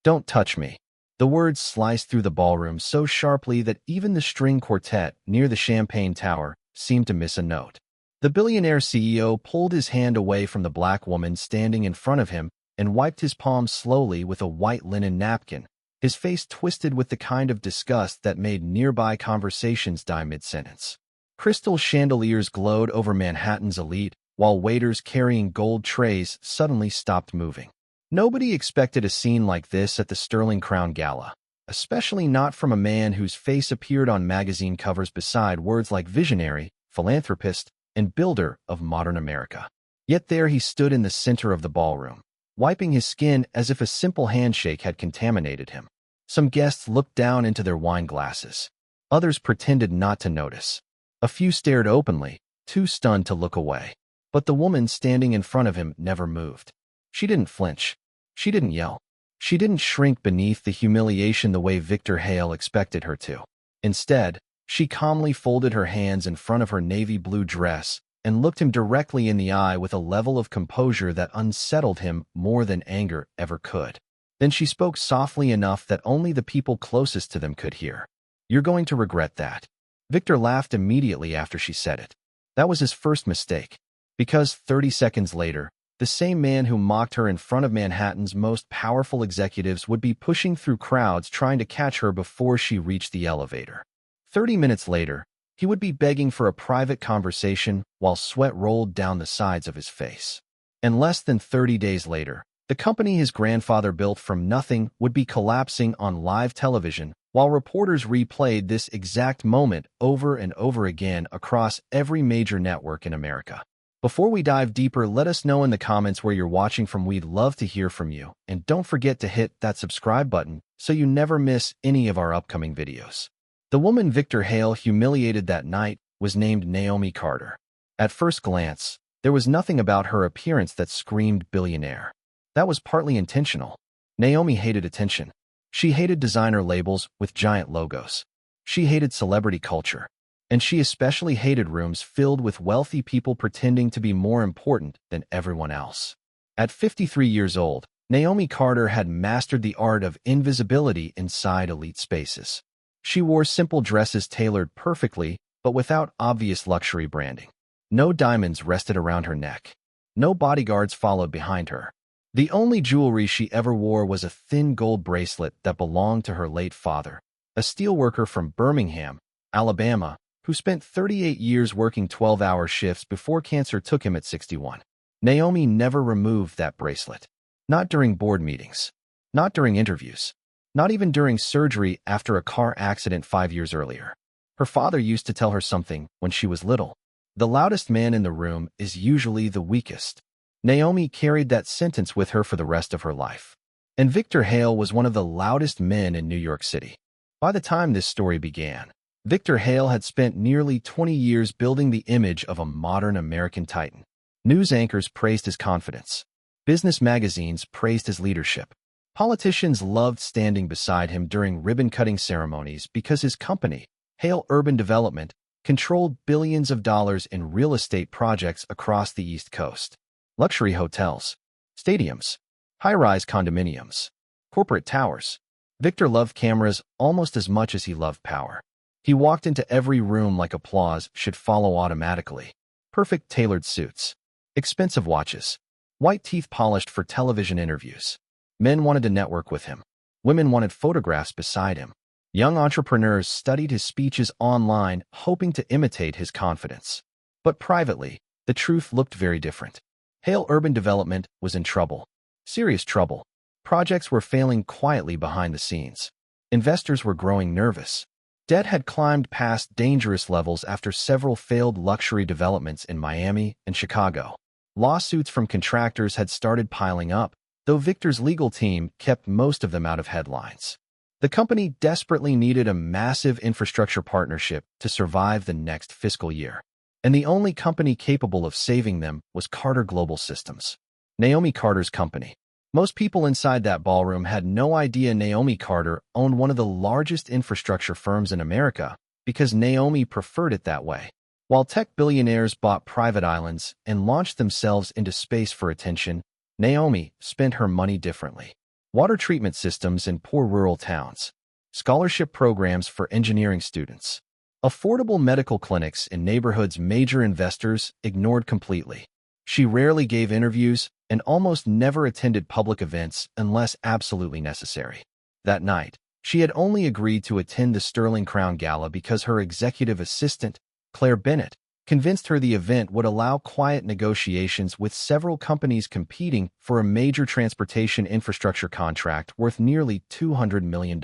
Don't touch me. The words sliced through the ballroom so sharply that even the string quartet near the champagne tower seemed to miss a note. The billionaire CEO pulled his hand away from the black woman standing in front of him and wiped his palm slowly with a white linen napkin, his face twisted with the kind of disgust that made nearby conversations die mid-sentence. Crystal chandeliers glowed over Manhattan's elite, while waiters carrying gold trays suddenly stopped moving. Nobody expected a scene like this at the Sterling Crown Gala, especially not from a man whose face appeared on magazine covers beside words like visionary, philanthropist, and builder of modern America. Yet there he stood in the center of the ballroom, wiping his skin as if a simple handshake had contaminated him. Some guests looked down into their wine glasses. Others pretended not to notice. A few stared openly, too stunned to look away. But the woman standing in front of him never moved. She didn't flinch. She didn't yell. She didn't shrink beneath the humiliation the way Victor Hale expected her to. Instead, she calmly folded her hands in front of her navy blue dress and looked him directly in the eye with a level of composure that unsettled him more than anger ever could. Then she spoke softly enough that only the people closest to them could hear. "You're going to regret that." Victor laughed immediately after she said it. That was his first mistake. Because 30 seconds later, the same man who mocked her in front of Manhattan's most powerful executives would be pushing through crowds trying to catch her before she reached the elevator. 30 minutes later, he would be begging for a private conversation while sweat rolled down the sides of his face. And less than 30 days later, the company his grandfather built from nothing would be collapsing on live television while reporters replayed this exact moment over and over again across every major network in America. Before we dive deeper, let us know in the comments where you're watching from. We'd love to hear from you. And don't forget to hit that subscribe button so you never miss any of our upcoming videos. The woman Victor Hale humiliated that night was named Naomi Carter. At first glance, there was nothing about her appearance that screamed billionaire. That was partly intentional. Naomi hated attention. She hated designer labels with giant logos. She hated celebrity culture. And she especially hated rooms filled with wealthy people pretending to be more important than everyone else. At 53 years old, Naomi Carter had mastered the art of invisibility inside elite spaces. She wore simple dresses tailored perfectly, but without obvious luxury branding. No diamonds rested around her neck. No bodyguards followed behind her. The only jewelry she ever wore was a thin gold bracelet that belonged to her late father, a steelworker from Birmingham, Alabama, who spent 38 years working 12-hour shifts before cancer took him at 61. Naomi never removed that bracelet. Not during board meetings. Not during interviews. Not even during surgery after a car accident 5 years earlier. Her father used to tell her something when she was little. The loudest man in the room is usually the weakest. Naomi carried that sentence with her for the rest of her life. And Victor Hale was one of the loudest men in New York City. By the time this story began, Victor Hale had spent nearly 20 years building the image of a modern American titan. News anchors praised his confidence. Business magazines praised his leadership. Politicians loved standing beside him during ribbon-cutting ceremonies because his company, Hale Urban Development, controlled billions of dollars in real estate projects across the East Coast. Luxury hotels, stadiums, high-rise condominiums, corporate towers. Victor loved cameras almost as much as he loved power. He walked into every room like applause should follow automatically. Perfect tailored suits, expensive watches, white teeth polished for television interviews. Men wanted to network with him. Women wanted photographs beside him. Young entrepreneurs studied his speeches online, hoping to imitate his confidence. But privately, the truth looked very different. Hale Urban Development was in trouble. Serious trouble. Projects were failing quietly behind the scenes. Investors were growing nervous. Debt had climbed past dangerous levels after several failed luxury developments in Miami and Chicago. Lawsuits from contractors had started piling up, though Victor's legal team kept most of them out of headlines. The company desperately needed a massive infrastructure partnership to survive the next fiscal year. And the only company capable of saving them was Carter Global Systems, Naomi Carter's company. Most people inside that ballroom had no idea Naomi Carter owned one of the largest infrastructure firms in America because Naomi preferred it that way. While tech billionaires bought private islands and launched themselves into space for attention, Naomi spent her money differently. water treatment systems in poor rural towns, scholarship programs for engineering students, affordable medical clinics in neighborhoods major investors ignored completely. She rarely gave interviews and almost never attended public events unless absolutely necessary. That night, she had only agreed to attend the Sterling Crown Gala because her executive assistant, Claire Bennett, convinced her the event would allow quiet negotiations with several companies competing for a major transportation infrastructure contract worth nearly $200 million.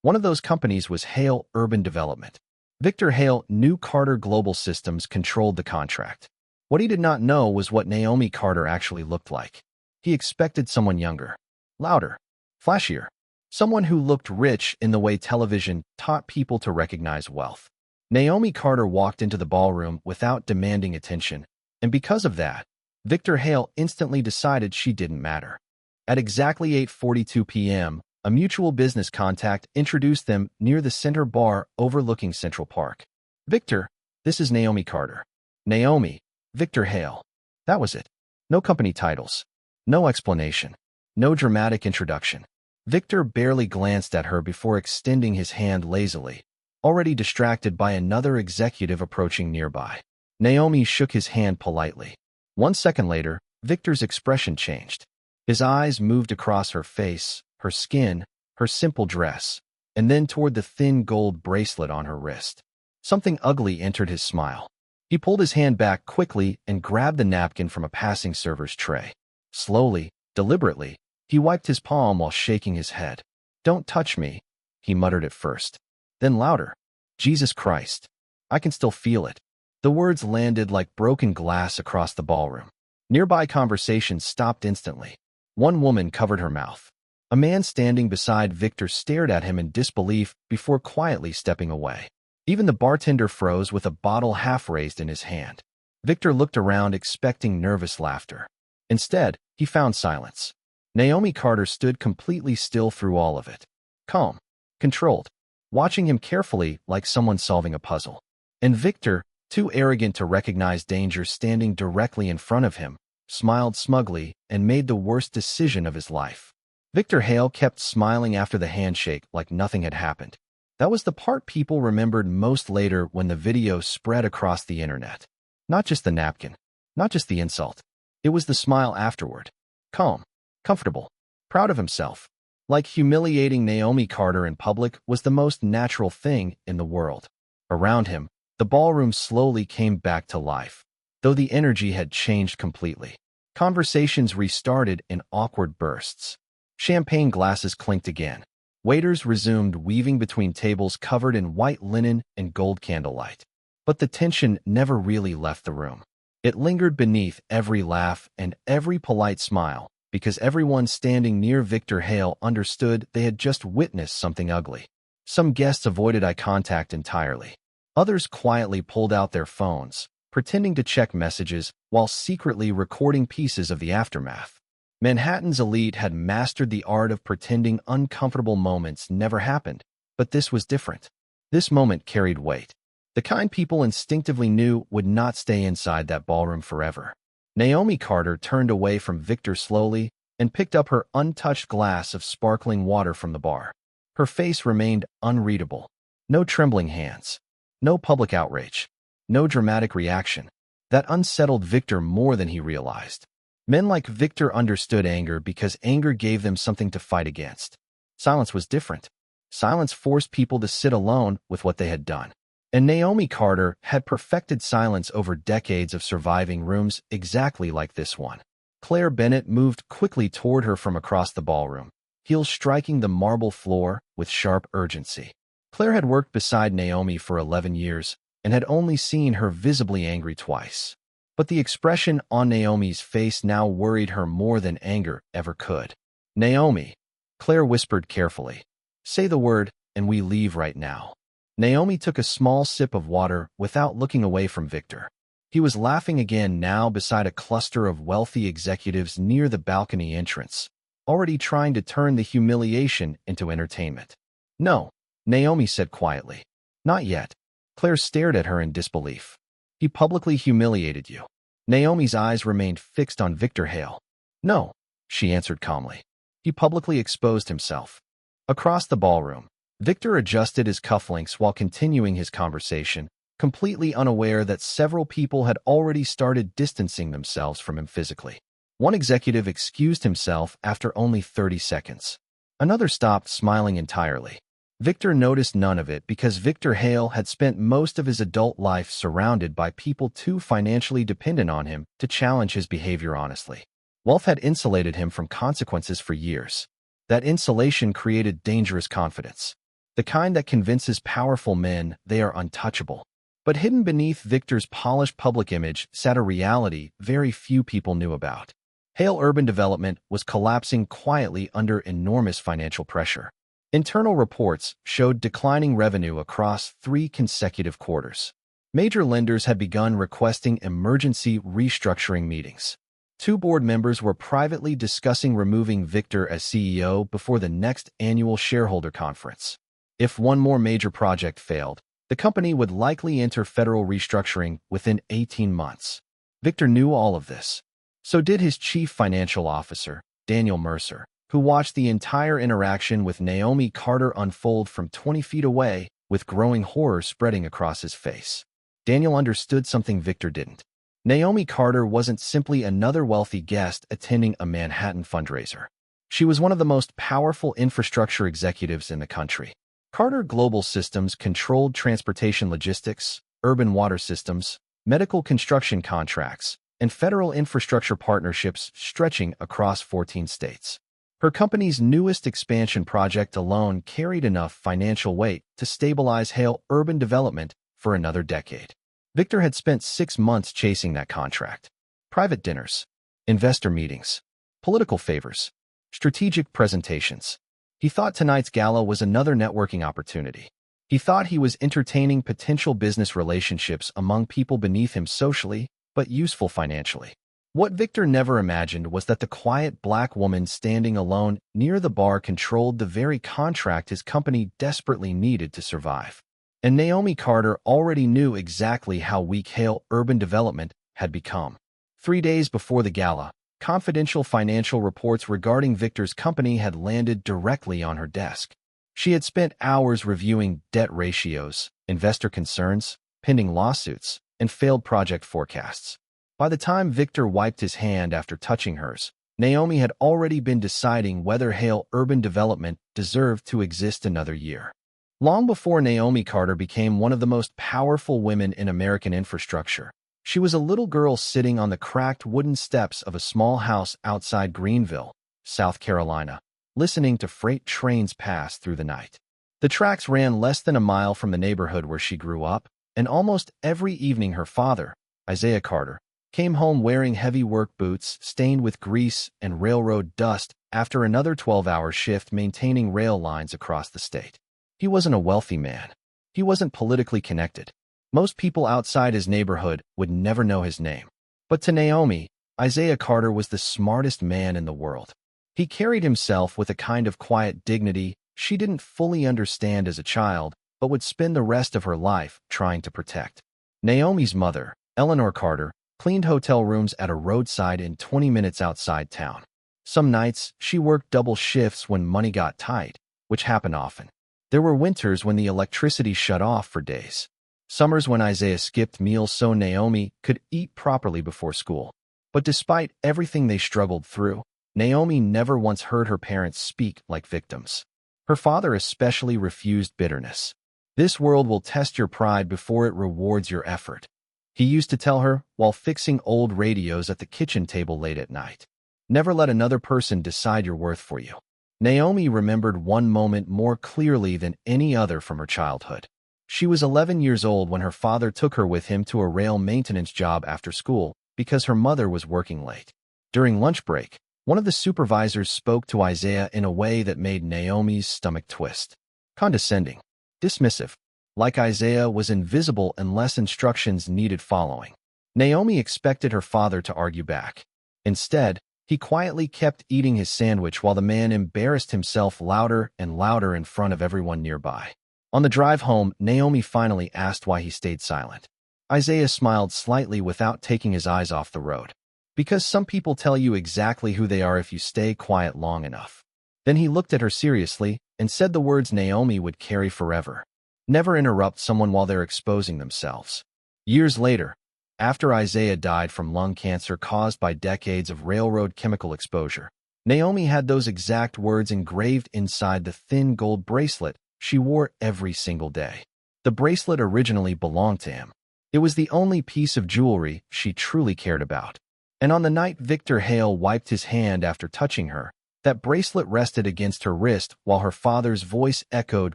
One of those companies was Hale Urban Development. Victor Hale knew Carter Global Systems controlled the contract. What he did not know was what Naomi Carter actually looked like. He expected someone younger, louder, flashier, someone who looked rich in the way television taught people to recognize wealth. Naomi Carter walked into the ballroom without demanding attention, and because of that, Victor Hale instantly decided she didn't matter. At exactly 8:42 p.m., a mutual business contact introduced them near the center bar overlooking Central Park. "Victor, this is Naomi Carter." "Naomi, Victor Hale." That was it. No company titles, no explanation, no dramatic introduction. Victor barely glanced at her before extending his hand lazily, already distracted by another executive approaching nearby. Naomi shook his hand politely. 1 second later, Victor's expression changed. His eyes moved across her face, her skin, her simple dress, and then toward the thin gold bracelet on her wrist. Something ugly entered his smile. He pulled his hand back quickly and grabbed the napkin from a passing server's tray. Slowly, deliberately, he wiped his palm while shaking his head. "Don't touch me," he muttered at first. Then louder, "Jesus Christ. I can still feel it." The words landed like broken glass across the ballroom. Nearby conversations stopped instantly. One woman covered her mouth. A man standing beside Victor stared at him in disbelief before quietly stepping away. Even the bartender froze with a bottle half raised in his hand. Victor looked around expecting nervous laughter. Instead, he found silence. Naomi Carter stood completely still through all of it. Calm, controlled, watching him carefully like someone solving a puzzle. And Victor, too arrogant to recognize danger standing directly in front of him, smiled smugly and made the worst decision of his life. Victor Hale kept smiling after the handshake like nothing had happened. That was the part people remembered most later when the video spread across the internet. Not just the napkin, not just the insult. It was the smile afterward. Calm, comfortable, proud of himself. Like humiliating Naomi Carter in public was the most natural thing in the world. Around him, the ballroom slowly came back to life, though the energy had changed completely. Conversations restarted in awkward bursts. Champagne glasses clinked again. Waiters resumed weaving between tables covered in white linen and gold candlelight. But the tension never really left the room. It lingered beneath every laugh and every polite smile, because everyone standing near Victor Hale understood they had just witnessed something ugly. Some guests avoided eye contact entirely. Others quietly pulled out their phones, pretending to check messages while secretly recording pieces of the aftermath. Manhattan's elite had mastered the art of pretending uncomfortable moments never happened, but this was different. This moment carried weight. The kind people instinctively knew would not stay inside that ballroom forever. Naomi Carter turned away from Victor slowly and picked up her untouched glass of sparkling water from the bar. Her face remained unreadable. No trembling hands. No public outrage. No dramatic reaction. That unsettled Victor more than he realized. Men like Victor understood anger because anger gave them something to fight against. Silence was different. Silence forced people to sit alone with what they had done. And Naomi Carter had perfected silence over decades of surviving rooms exactly like this one. Claire Bennett moved quickly toward her from across the ballroom, heels striking the marble floor with sharp urgency. Claire had worked beside Naomi for 11 years and had only seen her visibly angry twice. But the expression on Naomi's face now worried her more than anger ever could. "Naomi," Claire whispered carefully, "say the word and we leave right now." Naomi took a small sip of water without looking away from Victor. He was laughing again now beside a cluster of wealthy executives near the balcony entrance, already trying to turn the humiliation into entertainment. "No," Naomi said quietly. "Not yet." Claire stared at her in disbelief. "He publicly humiliated you." Naomi's eyes remained fixed on Victor Hale. "No," she answered calmly. He publicly exposed himself. Across the ballroom, Victor adjusted his cufflinks while continuing his conversation, completely unaware that several people had already started distancing themselves from him physically. One executive excused himself after only 30 seconds. Another stopped, smiling entirely. Victor noticed none of it because Victor Hale had spent most of his adult life surrounded by people too financially dependent on him to challenge his behavior honestly. Wealth had insulated him from consequences for years. That insulation created dangerous confidence, the kind that convinces powerful men they are untouchable. But hidden beneath Victor's polished public image sat a reality very few people knew about. Hale urban development was collapsing quietly under enormous financial pressure. Internal reports showed declining revenue across 3 consecutive quarters. Major lenders had begun requesting emergency restructuring meetings. 2 board members were privately discussing removing Victor as CEO before the next annual shareholder conference. If one more major project failed, the company would likely enter federal restructuring within 18 months. Victor knew all of this. So did his chief financial officer, Daniel Mercer, who watched the entire interaction with Naomi Carter unfold from 20 feet away, with growing horror spreading across his face. Daniel understood something Victor didn't. Naomi Carter wasn't simply another wealthy guest attending a Manhattan fundraiser. She was one of the most powerful infrastructure executives in the country. Carter Global Systems controlled transportation logistics, urban water systems, medical construction contracts, and federal infrastructure partnerships stretching across 14 states. Her company's newest expansion project alone carried enough financial weight to stabilize Hale urban development for another decade. Victor had spent 6 months chasing that contract. Private dinners, investor meetings, political favors, strategic presentations. He thought tonight's gala was another networking opportunity. He thought he was entertaining potential business relationships among people beneath him socially, but useful financially. What Victor never imagined was that the quiet black woman standing alone near the bar controlled the very contract his company desperately needed to survive. And Naomi Carter already knew exactly how weak Hale urban development had become. 3 days before the gala, confidential financial reports regarding Victor's company had landed directly on her desk. She had spent hours reviewing debt ratios, investor concerns, pending lawsuits, and failed project forecasts. By the time Victor wiped his hand after touching hers, Naomi had already been deciding whether Hale urban development deserved to exist another year. Long before Naomi Carter became one of the most powerful women in American infrastructure, she was a little girl sitting on the cracked wooden steps of a small house outside Greenville, South Carolina, listening to freight trains pass through the night. The tracks ran less than a mile from the neighborhood where she grew up, and almost every evening her father, Isaiah Carter, came home wearing heavy work boots stained with grease and railroad dust after another 12-hour shift maintaining rail lines across the state. He wasn't a wealthy man. He wasn't politically connected. Most people outside his neighborhood would never know his name. But to Naomi, Isaiah Carter was the smartest man in the world. He carried himself with a kind of quiet dignity she didn't fully understand as a child, but would spend the rest of her life trying to protect. Naomi's mother, Eleanor Carter, cleaned hotel rooms at a roadside inn 20 minutes outside town. Some nights, she worked double shifts when money got tight, which happened often. There were winters when the electricity shut off for days. Summers when Isaiah skipped meals so Naomi could eat properly before school. But despite everything they struggled through, Naomi never once heard her parents speak like victims. Her father especially refused bitterness. This world will test your pride before it rewards your effort, he used to tell her while fixing old radios at the kitchen table late at night. Never let another person decide your worth for you. Naomi remembered one moment more clearly than any other from her childhood. She was 11 years old when her father took her with him to a rail maintenance job after school because her mother was working late. During lunch break, one of the supervisors spoke to Isaiah in a way that made Naomi's stomach twist. Condescending, dismissive, like Isaiah was invisible unless instructions needed following. Naomi expected her father to argue back. Instead, he quietly kept eating his sandwich while the man embarrassed himself louder and louder in front of everyone nearby. On the drive home, Naomi finally asked why he stayed silent. Isaiah smiled slightly without taking his eyes off the road. Because some people tell you exactly who they are if you stay quiet long enough. Then he looked at her seriously and said the words Naomi would carry forever. Never interrupt someone while they're exposing themselves. Years later, after Isaiah died from lung cancer caused by decades of railroad chemical exposure, Naomi had those exact words engraved inside the thin gold bracelet she wore every single day. The bracelet originally belonged to him. It was the only piece of jewelry she truly cared about. And on the night Victor Hale wiped his hand after touching her, that bracelet rested against her wrist while her father's voice echoed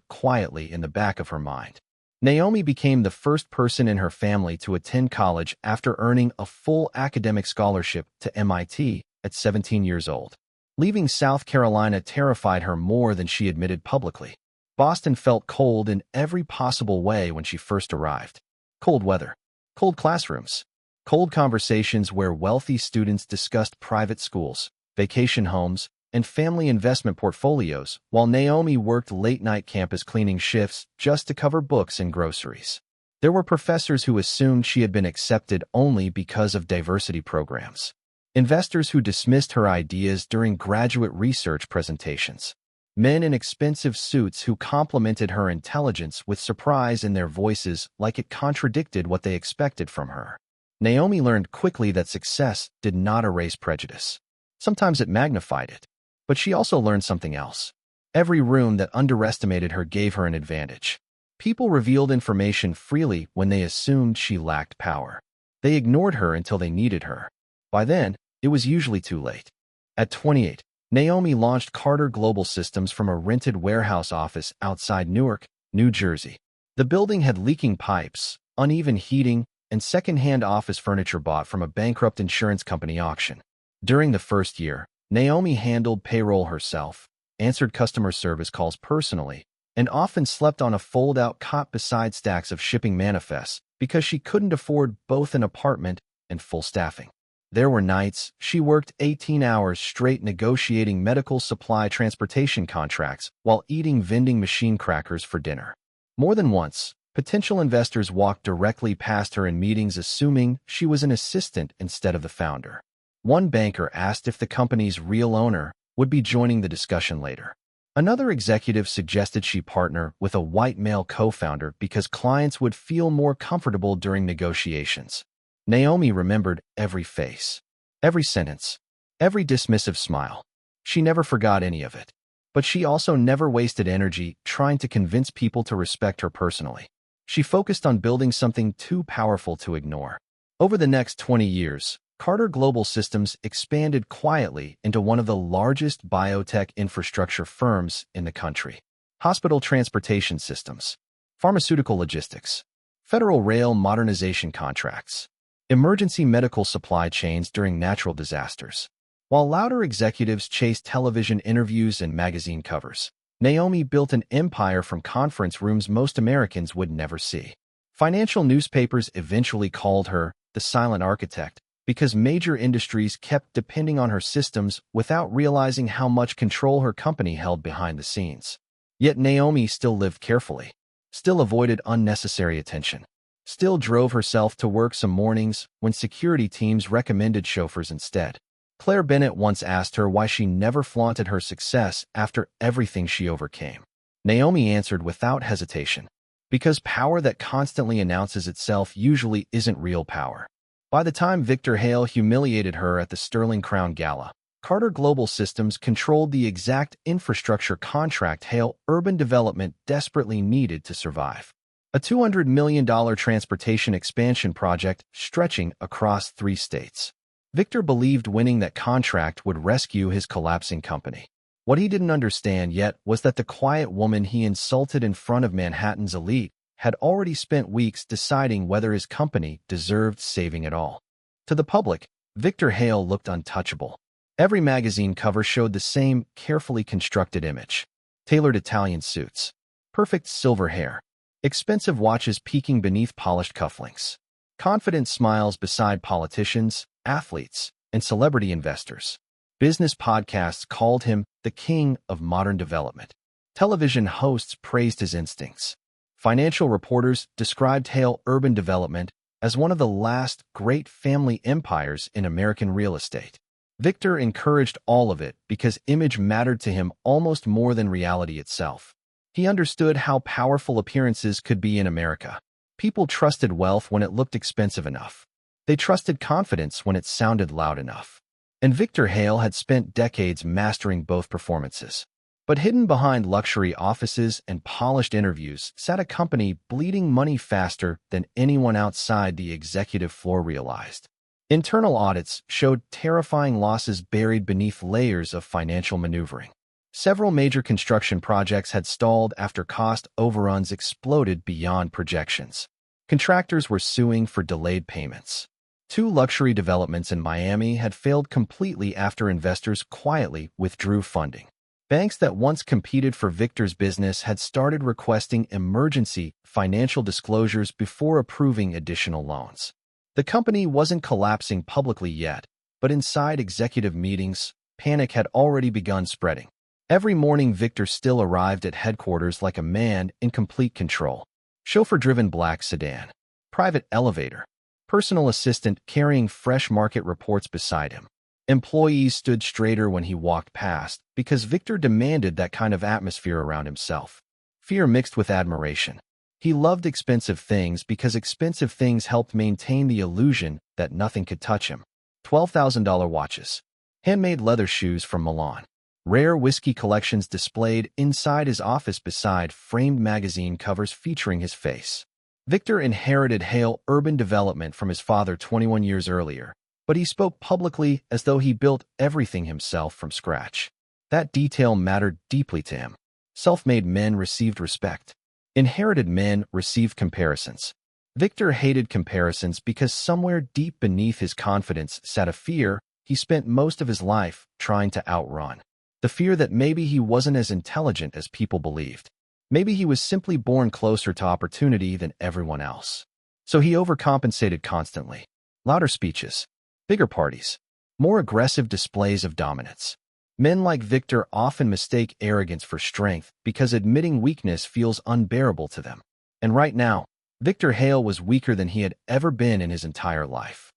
quietly in the back of her mind. Naomi became the first person in her family to attend college after earning a full academic scholarship to MIT at 17 years old. Leaving South Carolina terrified her more than she admitted publicly. Boston felt cold in every possible way when she first arrived. Cold weather, cold classrooms, cold conversations where wealthy students discussed private schools, vacation homes, and family investment portfolios, while Naomi worked late-night campus cleaning shifts just to cover books and groceries. There were professors who assumed she had been accepted only because of diversity programs. Investors who dismissed her ideas during graduate research presentations. Men in expensive suits who complimented her intelligence with surprise in their voices like it contradicted what they expected from her. Naomi learned quickly that success did not erase prejudice. Sometimes it magnified it. But she also learned something else. Every room that underestimated her gave her an advantage. People revealed information freely when they assumed she lacked power. They ignored her until they needed her. By then, it was usually too late. At 28, Naomi launched Carter Global Systems from a rented warehouse office outside Newark, New Jersey. The building had leaking pipes, uneven heating, and second-hand office furniture bought from a bankrupt insurance company auction. During the first year, Naomi handled payroll herself, answered customer service calls personally, and often slept on a fold-out cot beside stacks of shipping manifests because she couldn't afford both an apartment and full staffing. There were nights she worked 18 hours straight negotiating medical supply transportation contracts while eating vending machine crackers for dinner. More than once, potential investors walked directly past her in meetings assuming she was an assistant instead of the founder. One banker asked if the company's real owner would be joining the discussion later. Another executive suggested she partner with a white male co-founder because clients would feel more comfortable during negotiations. Naomi remembered every face, every sentence, every dismissive smile. She never forgot any of it. But she also never wasted energy trying to convince people to respect her personally. She focused on building something too powerful to ignore. Over the next 20 years, Carter Global Systems expanded quietly into one of the largest biotech infrastructure firms in the country. Hospital transportation systems, pharmaceutical logistics, federal rail modernization contracts, emergency medical supply chains during natural disasters. While louder executives chased television interviews and magazine covers, Naomi built an empire from conference rooms most Americans would never see. Financial newspapers eventually called her the silent architect, because major industries kept depending on her systems without realizing how much control her company held behind the scenes. Yet Naomi still lived carefully, still avoided unnecessary attention, still drove herself to work some mornings when security teams recommended chauffeurs instead. Claire Bennett once asked her why she never flaunted her success after everything she overcame. Naomi answered without hesitation, because power that constantly announces itself usually isn't real power. By the time Victor Hale humiliated her at the Sterling Crown Gala, Carter Global Systems controlled the exact infrastructure contract Hale Urban Development desperately needed to survive. A $200 million transportation expansion project stretching across 3 states. Victor believed winning that contract would rescue his collapsing company. What he didn't understand yet was that the quiet woman he insulted in front of Manhattan's elite had already spent weeks deciding whether his company deserved saving at all. To the public, Victor Hale looked untouchable. Every magazine cover showed the same carefully constructed image. Tailored Italian suits, perfect silver hair, expensive watches peeking beneath polished cufflinks, confident smiles beside politicians, athletes, and celebrity investors. Business podcasts called him the king of modern development. Television hosts praised his instincts. Financial reporters described Hale Urban Development as one of the last great family empires in American real estate. Victor encouraged all of it because image mattered to him almost more than reality itself. He understood how powerful appearances could be in America. People trusted wealth when it looked expensive enough. They trusted confidence when it sounded loud enough. And Victor Hale had spent decades mastering both performances. But hidden behind luxury offices and polished interviews sat a company bleeding money faster than anyone outside the executive floor realized. Internal audits showed terrifying losses buried beneath layers of financial maneuvering. Several major construction projects had stalled after cost overruns exploded beyond projections. Contractors were suing for delayed payments. Two luxury developments in Miami had failed completely after investors quietly withdrew funding. Banks that once competed for Victor's business had started requesting emergency financial disclosures before approving additional loans. The company wasn't collapsing publicly yet, but inside executive meetings, panic had already begun spreading. Every morning, Victor still arrived at headquarters like a man in complete control. Chauffeur-driven black sedan, private elevator, personal assistant carrying fresh market reports beside him. Employees stood straighter when he walked past because Victor demanded that kind of atmosphere around himself. Fear mixed with admiration. He loved expensive things because expensive things helped maintain the illusion that nothing could touch him. $12,000 watches, handmade leather shoes from Milan, rare whiskey collections displayed inside his office beside framed magazine covers featuring his face. Victor inherited Hale urban development from his father 21 years earlier, but he spoke publicly as though he built everything himself from scratch. That detail mattered deeply to him. Self-made men received respect. Inherited men received comparisons. Victor hated comparisons because somewhere deep beneath his confidence sat a fear he spent most of his life trying to outrun. The fear that maybe he wasn't as intelligent as people believed. Maybe he was simply born closer to opportunity than everyone else. So he overcompensated constantly. Louder speeches, bigger parties, more aggressive displays of dominance. Men like Victor often mistake arrogance for strength because admitting weakness feels unbearable to them. And right now, Victor Hale was weaker than he had ever been in his entire life.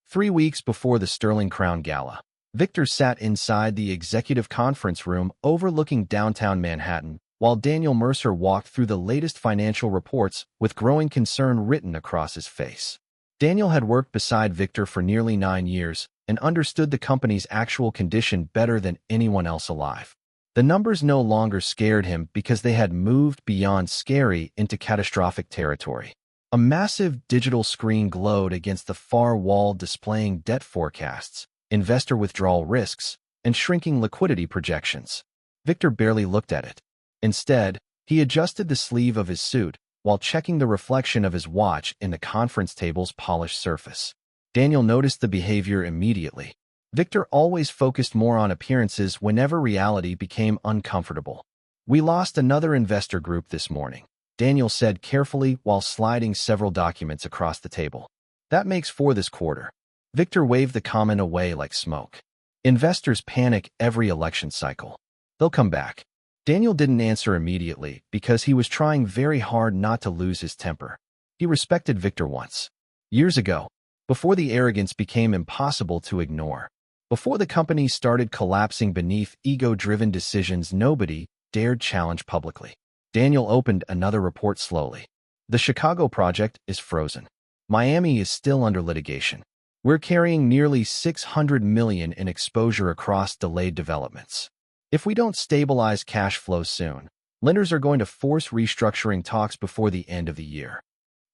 3 weeks before the Sterling Crown Gala, Victor sat inside the executive conference room overlooking downtown Manhattan while Daniel Mercer walked through the latest financial reports with growing concern written across his face. Daniel had worked beside Victor for nearly 9 years and understood the company's actual condition better than anyone else alive. The numbers no longer scared him because they had moved beyond scary into catastrophic territory. A massive digital screen glowed against the far wall displaying debt forecasts, investor withdrawal risks, and shrinking liquidity projections. Victor barely looked at it. Instead, he adjusted the sleeve of his suit while checking the reflection of his watch in the conference table's polished surface. Daniel noticed the behavior immediately. Victor always focused more on appearances whenever reality became uncomfortable. "We lost another investor group this morning," Daniel said carefully while sliding several documents across the table. "That makes 4 this quarter." Victor waved the comment away like smoke. Investors panic every election cycle. They'll come back. Daniel didn't answer immediately because he was trying very hard not to lose his temper. He respected Victor once. Years ago, before the arrogance became impossible to ignore. Before the company started collapsing beneath ego-driven decisions nobody dared challenge publicly. Daniel opened another report slowly. "The Chicago project is frozen. Miami is still under litigation. We're carrying nearly $600 million in exposure across delayed developments. If we don't stabilize cash flow soon, lenders are going to force restructuring talks before the end of the year."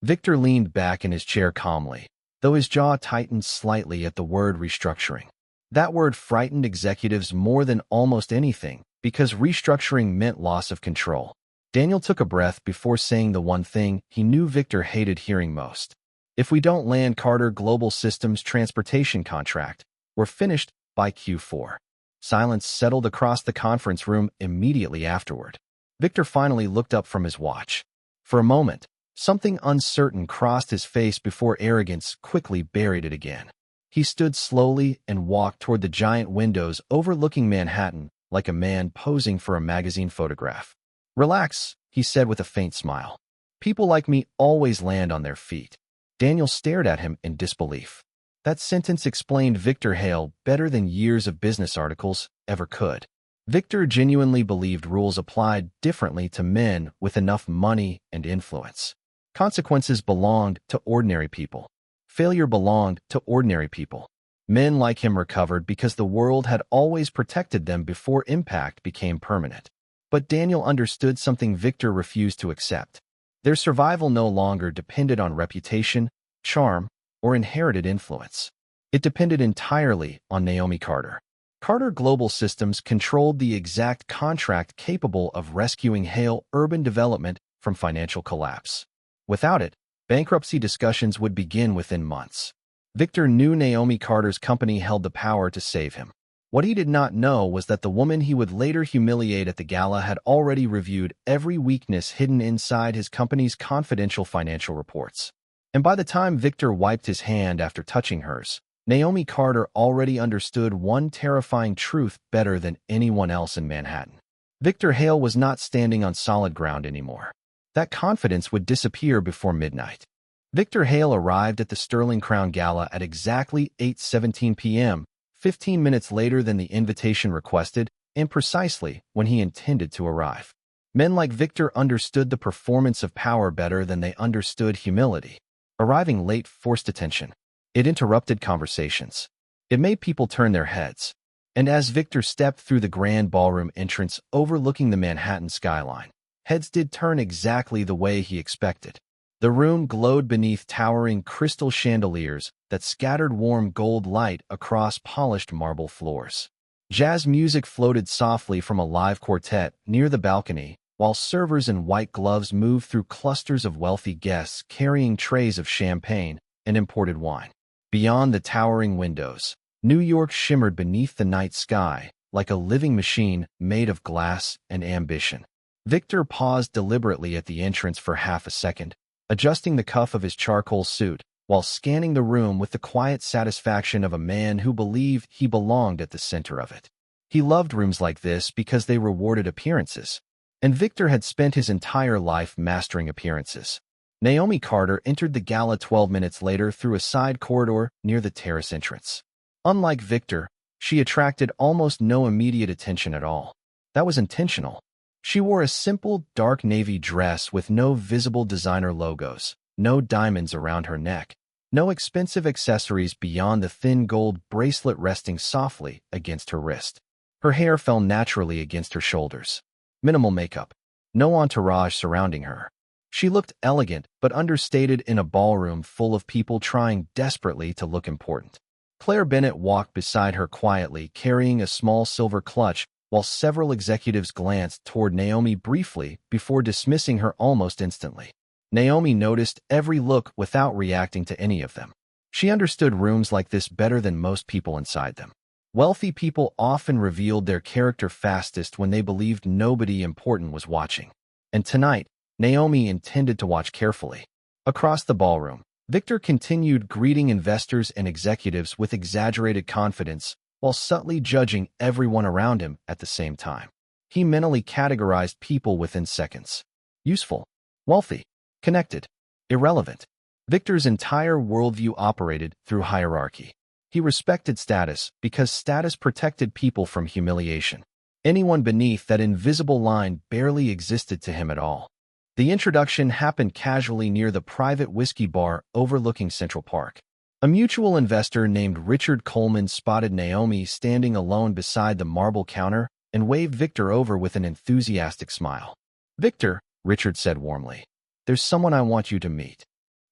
Victor leaned back in his chair calmly, though his jaw tightened slightly at the word restructuring. That word frightened executives more than almost anything because restructuring meant loss of control. Daniel took a breath before saying the one thing he knew Victor hated hearing most. "If we don't land Carter Global Systems transportation contract, we're finished by Q4. Silence settled across the conference room immediately afterward. Victor finally looked up from his watch. For a moment, something uncertain crossed his face before arrogance quickly buried it again. He stood slowly and walked toward the giant windows overlooking Manhattan like a man posing for a magazine photograph. "Relax," he said with a faint smile. "People like me always land on their feet." Daniel stared at him in disbelief. That sentence explained Victor Hale better than years of business articles ever could. Victor genuinely believed rules applied differently to men with enough money and influence. Consequences belonged to ordinary people. Failure belonged to ordinary people. Men like him recovered because the world had always protected them before impact became permanent. But Daniel understood something Victor refused to accept. Their survival no longer depended on reputation, charm, or inherited influence. It depended entirely on Naomi Carter. Carter Global Systems controlled the exact contract capable of rescuing Hale urban development from financial collapse. Without it, bankruptcy discussions would begin within months. Victor knew Naomi Carter's company held the power to save him. What he did not know was that the woman he would later humiliate at the gala had already reviewed every weakness hidden inside his company's confidential financial reports. And by the time Victor wiped his hand after touching hers, Naomi Carter already understood one terrifying truth better than anyone else in Manhattan. Victor Hale was not standing on solid ground anymore. That confidence would disappear before midnight. Victor Hale arrived at the Sterling Crown Gala at exactly 8:17 p.m., 15 minutes later than the invitation requested, and precisely when he intended to arrive. Men like Victor understood the performance of power better than they understood humility. Arriving late forced attention. It interrupted conversations. It made people turn their heads. And as Victor stepped through the grand ballroom entrance overlooking the Manhattan skyline, heads did turn exactly the way he expected. The room glowed beneath towering crystal chandeliers that scattered warm gold light across polished marble floors. Jazz music floated softly from a live quartet near the balcony, while servers in white gloves moved through clusters of wealthy guests carrying trays of champagne and imported wine. Beyond the towering windows, New York shimmered beneath the night sky like a living machine made of glass and ambition. Victor paused deliberately at the entrance for half a second, adjusting the cuff of his charcoal suit, while scanning the room with the quiet satisfaction of a man who believed he belonged at the center of it. He loved rooms like this because they rewarded appearances, and Victor had spent his entire life mastering appearances. Naomi Carter entered the gala 12 minutes later through a side corridor near the terrace entrance. Unlike Victor, she attracted almost no immediate attention at all. That was intentional. She wore a simple, dark navy dress with no visible designer logos, no diamonds around her neck, no expensive accessories beyond the thin gold bracelet resting softly against her wrist. Her hair fell naturally against her shoulders. Minimal makeup. No entourage surrounding her. She looked elegant but understated in a ballroom full of people trying desperately to look important. Claire Bennett walked beside her quietly, carrying a small silver clutch, while several executives glanced toward Naomi briefly before dismissing her almost instantly. Naomi noticed every look without reacting to any of them. She understood rooms like this better than most people inside them. Wealthy people often revealed their character fastest when they believed nobody important was watching. And tonight, Naomi intended to watch carefully. Across the ballroom, Victor continued greeting investors and executives with exaggerated confidence, while subtly judging everyone around him at the same time. He mentally categorized people within seconds. Useful, wealthy, connected, irrelevant. Victor's entire worldview operated through hierarchy. He respected status because status protected people from humiliation. Anyone beneath that invisible line barely existed to him at all. The introduction happened casually near the private whiskey bar overlooking Central Park. A mutual investor named Richard Coleman spotted Naomi standing alone beside the marble counter and waved Victor over with an enthusiastic smile. "Victor," Richard said warmly, "there's someone I want you to meet."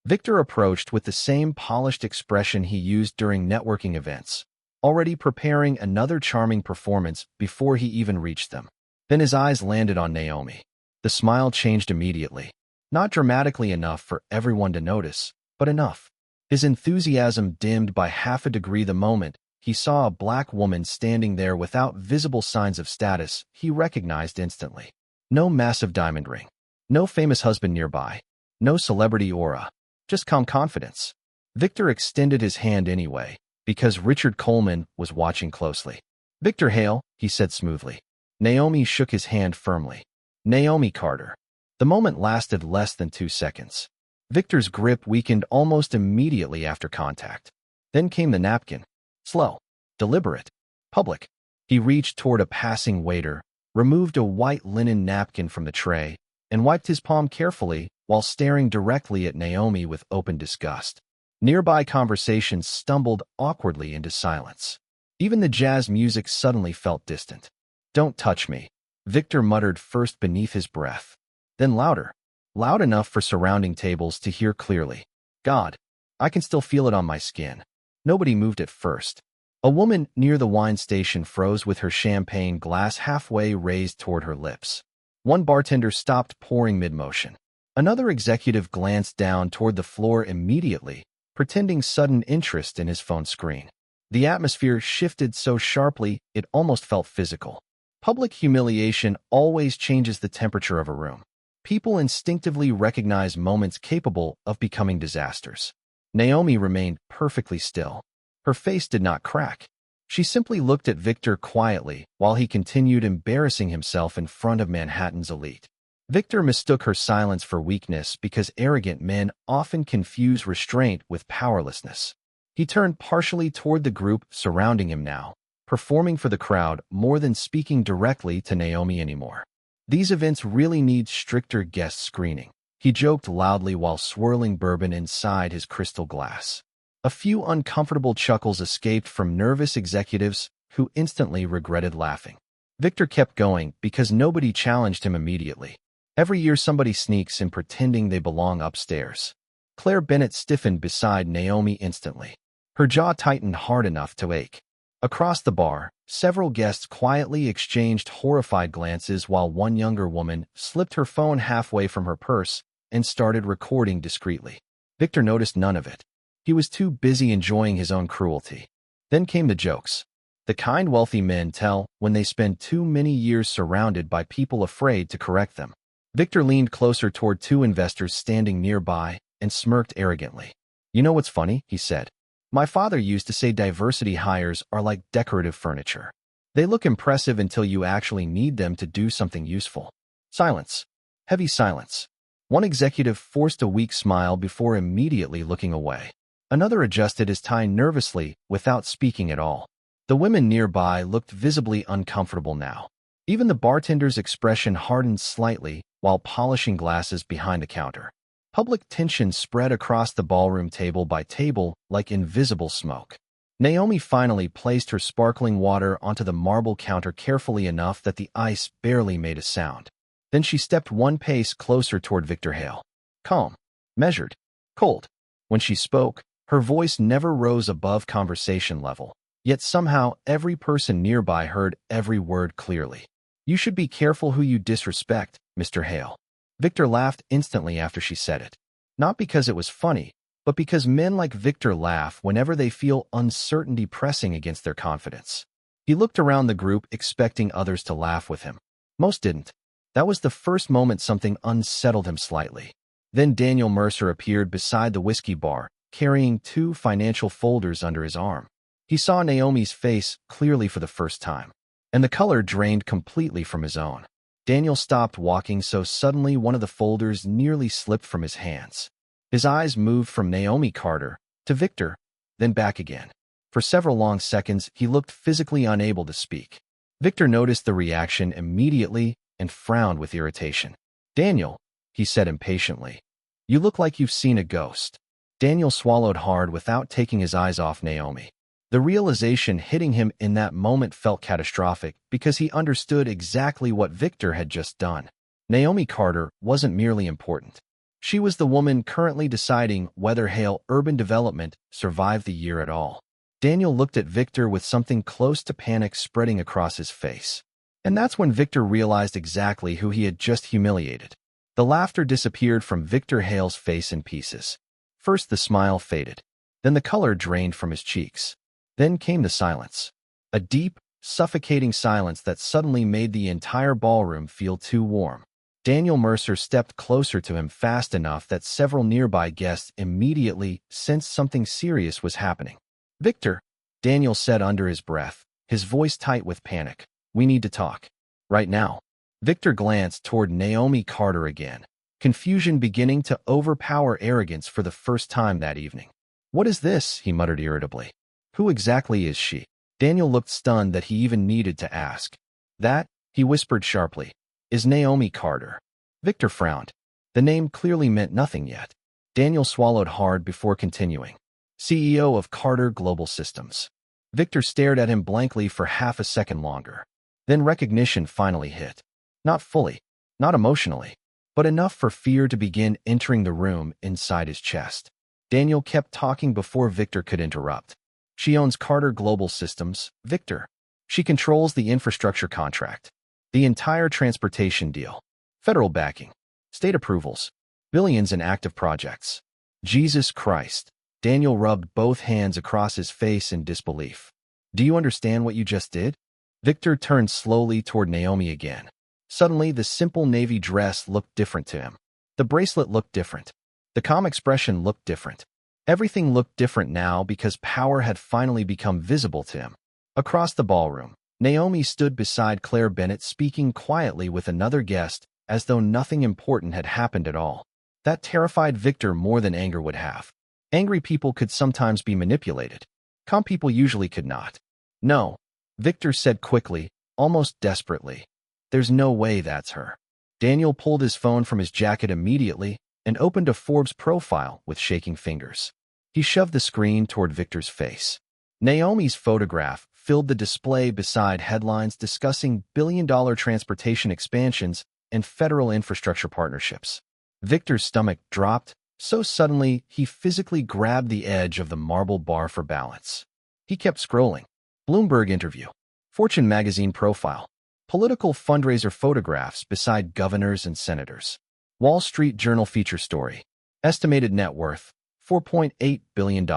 Victor approached with the same polished expression he used during networking events, already preparing another charming performance before he even reached them. Then his eyes landed on Naomi. The smile changed immediately, not dramatically enough for everyone to notice, but enough. His enthusiasm dimmed by half a degree the moment he saw a black woman standing there without visible signs of status he recognized instantly. No massive diamond ring. No famous husband nearby. No celebrity aura. Just calm confidence. Victor extended his hand anyway, because Richard Coleman was watching closely. "Victor Hale," he said smoothly. Naomi shook his hand firmly. "Naomi Carter." The moment lasted less than 2 seconds. Victor's grip weakened almost immediately after contact. Then came the napkin. Slow, deliberate, public. He reached toward a passing waiter, removed a white linen napkin from the tray, and wiped his palm carefully while staring directly at Naomi with open disgust. Nearby conversations stumbled awkwardly into silence. Even the jazz music suddenly felt distant. "Don't touch me," Victor muttered first beneath his breath. Then louder, loud enough for surrounding tables to hear clearly. "God, I can still feel it on my skin." Nobody moved at first. A woman near the wine station froze with her champagne glass halfway raised toward her lips. One bartender stopped pouring mid-motion. Another executive glanced down toward the floor immediately, pretending sudden interest in his phone screen. The atmosphere shifted so sharply it almost felt physical. Public humiliation always changes the temperature of a room. People instinctively recognize moments capable of becoming disasters. Naomi remained perfectly still. Her face did not crack. She simply looked at Victor quietly while he continued embarrassing himself in front of Manhattan's elite. Victor mistook her silence for weakness because arrogant men often confuse restraint with powerlessness. He turned partially toward the group surrounding him now, performing for the crowd more than speaking directly to Naomi anymore. "These events really need stricter guest screening," he joked loudly while swirling bourbon inside his crystal glass. A few uncomfortable chuckles escaped from nervous executives who instantly regretted laughing. Victor kept going because nobody challenged him immediately. Every year somebody sneaks in pretending they belong upstairs. Claire Bennett stiffened beside Naomi instantly. Her jaw tightened hard enough to ache. Across the bar, several guests quietly exchanged horrified glances while one younger woman slipped her phone halfway from her purse and started recording discreetly. Victor noticed none of it. He was too busy enjoying his own cruelty. Then came the jokes. The kind wealthy men tell when they spend too many years surrounded by people afraid to correct them. Victor leaned closer toward two investors standing nearby and smirked arrogantly. "You know what's funny?" he said. "My father used to say diversity hires are like decorative furniture. They look impressive until you actually need them to do something useful." Silence. Heavy silence. One executive forced a weak smile before immediately looking away. Another adjusted his tie nervously without speaking at all. The women nearby looked visibly uncomfortable now. Even the bartender's expression hardened slightly while polishing glasses behind the counter. Public tension spread across the ballroom table by table like invisible smoke. Naomi finally placed her sparkling water onto the marble counter carefully enough that the ice barely made a sound. Then she stepped one pace closer toward Victor Hale. Calm, measured, cold. When she spoke, her voice never rose above conversation level, yet somehow every person nearby heard every word clearly. "You should be careful who you disrespect, Mr. Hale." Victor laughed instantly after she said it. Not because it was funny, but because men like Victor laugh whenever they feel uncertainty pressing against their confidence. He looked around the group expecting others to laugh with him. Most didn't. That was the first moment something unsettled him slightly. Then Daniel Mercer appeared beside the whiskey bar, carrying two financial folders under his arm. He saw Naomi's face clearly for the first time, and the color drained completely from his own. Daniel stopped walking so suddenly one of the folders nearly slipped from his hands. His eyes moved from Naomi Carter to Victor, then back again. For several long seconds, he looked physically unable to speak. Victor noticed the reaction immediately and frowned with irritation. "Daniel," he said impatiently, "you look like you've seen a ghost." Daniel swallowed hard without taking his eyes off Naomi. The realization hitting him in that moment felt catastrophic because he understood exactly what Victor had just done. Naomi Carter wasn't merely important. She was the woman currently deciding whether Hale Urban Development survived the year at all. Daniel looked at Victor with something close to panic spreading across his face. And that's when Victor realized exactly who he had just humiliated. The laughter disappeared from Victor Hale's face in pieces. First the smile faded. Then the color drained from his cheeks. Then came the silence. A deep, suffocating silence that suddenly made the entire ballroom feel too warm. Daniel Mercer stepped closer to him fast enough that several nearby guests immediately sensed something serious was happening. "Victor," Daniel said under his breath, his voice tight with panic, "we need to talk. Right now." Victor glanced toward Naomi Carter again, confusion beginning to overpower arrogance for the first time that evening. "What is this?" he muttered irritably. "Who exactly is she?" Daniel looked stunned that he even needed to ask. "That," he whispered sharply, "is Naomi Carter." Victor frowned. The name clearly meant nothing yet. Daniel swallowed hard before continuing. "CEO of Carter Global Systems." Victor stared at him blankly for half a second longer. Then recognition finally hit. Not fully, not emotionally, but enough for fear to begin entering the room inside his chest. Daniel kept talking before Victor could interrupt. "She owns Carter Global Systems, Victor. She controls the infrastructure contract, the entire transportation deal, federal backing, state approvals, billions in active projects." Jesus Christ. Daniel rubbed both hands across his face in disbelief. "Do you understand what you just did?" Victor turned slowly toward Naomi again. Suddenly, the simple navy dress looked different to him. The bracelet looked different. The calm expression looked different. Everything looked different now because power had finally become visible to him. Across the ballroom, Naomi stood beside Claire Bennett speaking quietly with another guest as though nothing important had happened at all. That terrified Victor more than anger would have. Angry people could sometimes be manipulated. Calm people usually could not. "No," Victor said quickly, almost desperately. "There's no way that's her." Daniel pulled his phone from his jacket immediately and opened a Forbes profile with shaking fingers. He shoved the screen toward Victor's face. Naomi's photograph filled the display beside headlines discussing billion-dollar transportation expansions and federal infrastructure partnerships. Victor's stomach dropped so suddenly he physically grabbed the edge of the marble bar for balance. He kept scrolling. Bloomberg interview, Fortune magazine profile, political fundraiser photographs beside governors and senators, Wall Street Journal feature story, estimated net worth, $4.8 billion.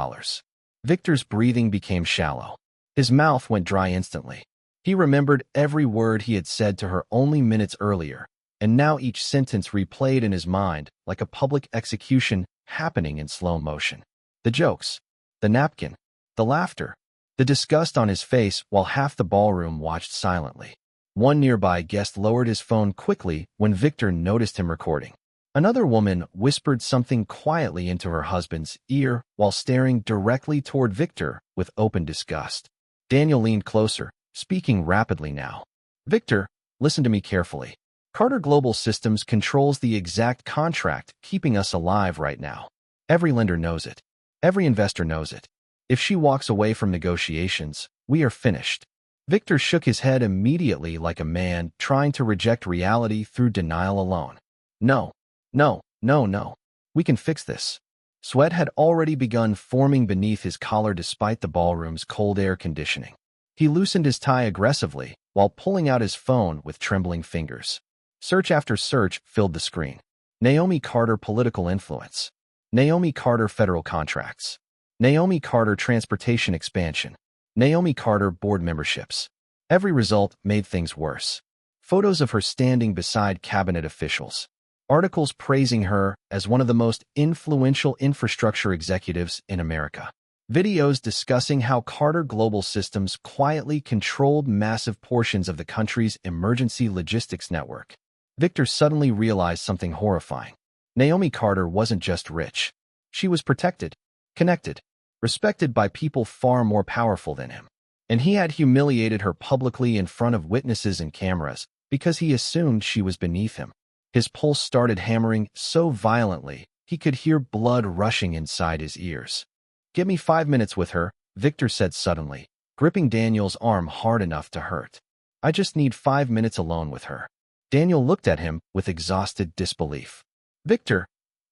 Victor's breathing became shallow. His mouth went dry instantly. He remembered every word he had said to her only minutes earlier, and now each sentence replayed in his mind like a public execution happening in slow motion. The jokes, the napkin, the laughter, the disgust on his face while half the ballroom watched silently. One nearby guest lowered his phone quickly when Victor noticed him recording. Another woman whispered something quietly into her husband's ear while staring directly toward Victor with open disgust. Daniel leaned closer, speaking rapidly now. "Victor, listen to me carefully. Carter Global Systems controls the exact contract keeping us alive right now. Every lender knows it. Every investor knows it. If she walks away from negotiations, we are finished." Victor shook his head immediately like a man trying to reject reality through denial alone. "No, no, no, no. We can fix this." Sweat had already begun forming beneath his collar despite the ballroom's cold air conditioning. He loosened his tie aggressively while pulling out his phone with trembling fingers. Search after search filled the screen. Naomi Carter political influence. Naomi Carter federal contracts. Naomi Carter transportation expansion. Naomi Carter board memberships. Every result made things worse. Photos of her standing beside cabinet officials. Articles praising her as one of the most influential infrastructure executives in America. Videos discussing how Carter Global Systems quietly controlled massive portions of the country's emergency logistics network. Victor suddenly realized something horrifying. Naomi Carter wasn't just rich. She was protected, connected, respected by people far more powerful than him. And he had humiliated her publicly in front of witnesses and cameras because he assumed she was beneath him. His pulse started hammering so violently he could hear blood rushing inside his ears. "Give me 5 minutes with her," Victor said suddenly, gripping Daniel's arm hard enough to hurt. "I just need 5 minutes alone with her." Daniel looked at him with exhausted disbelief. "Victor,"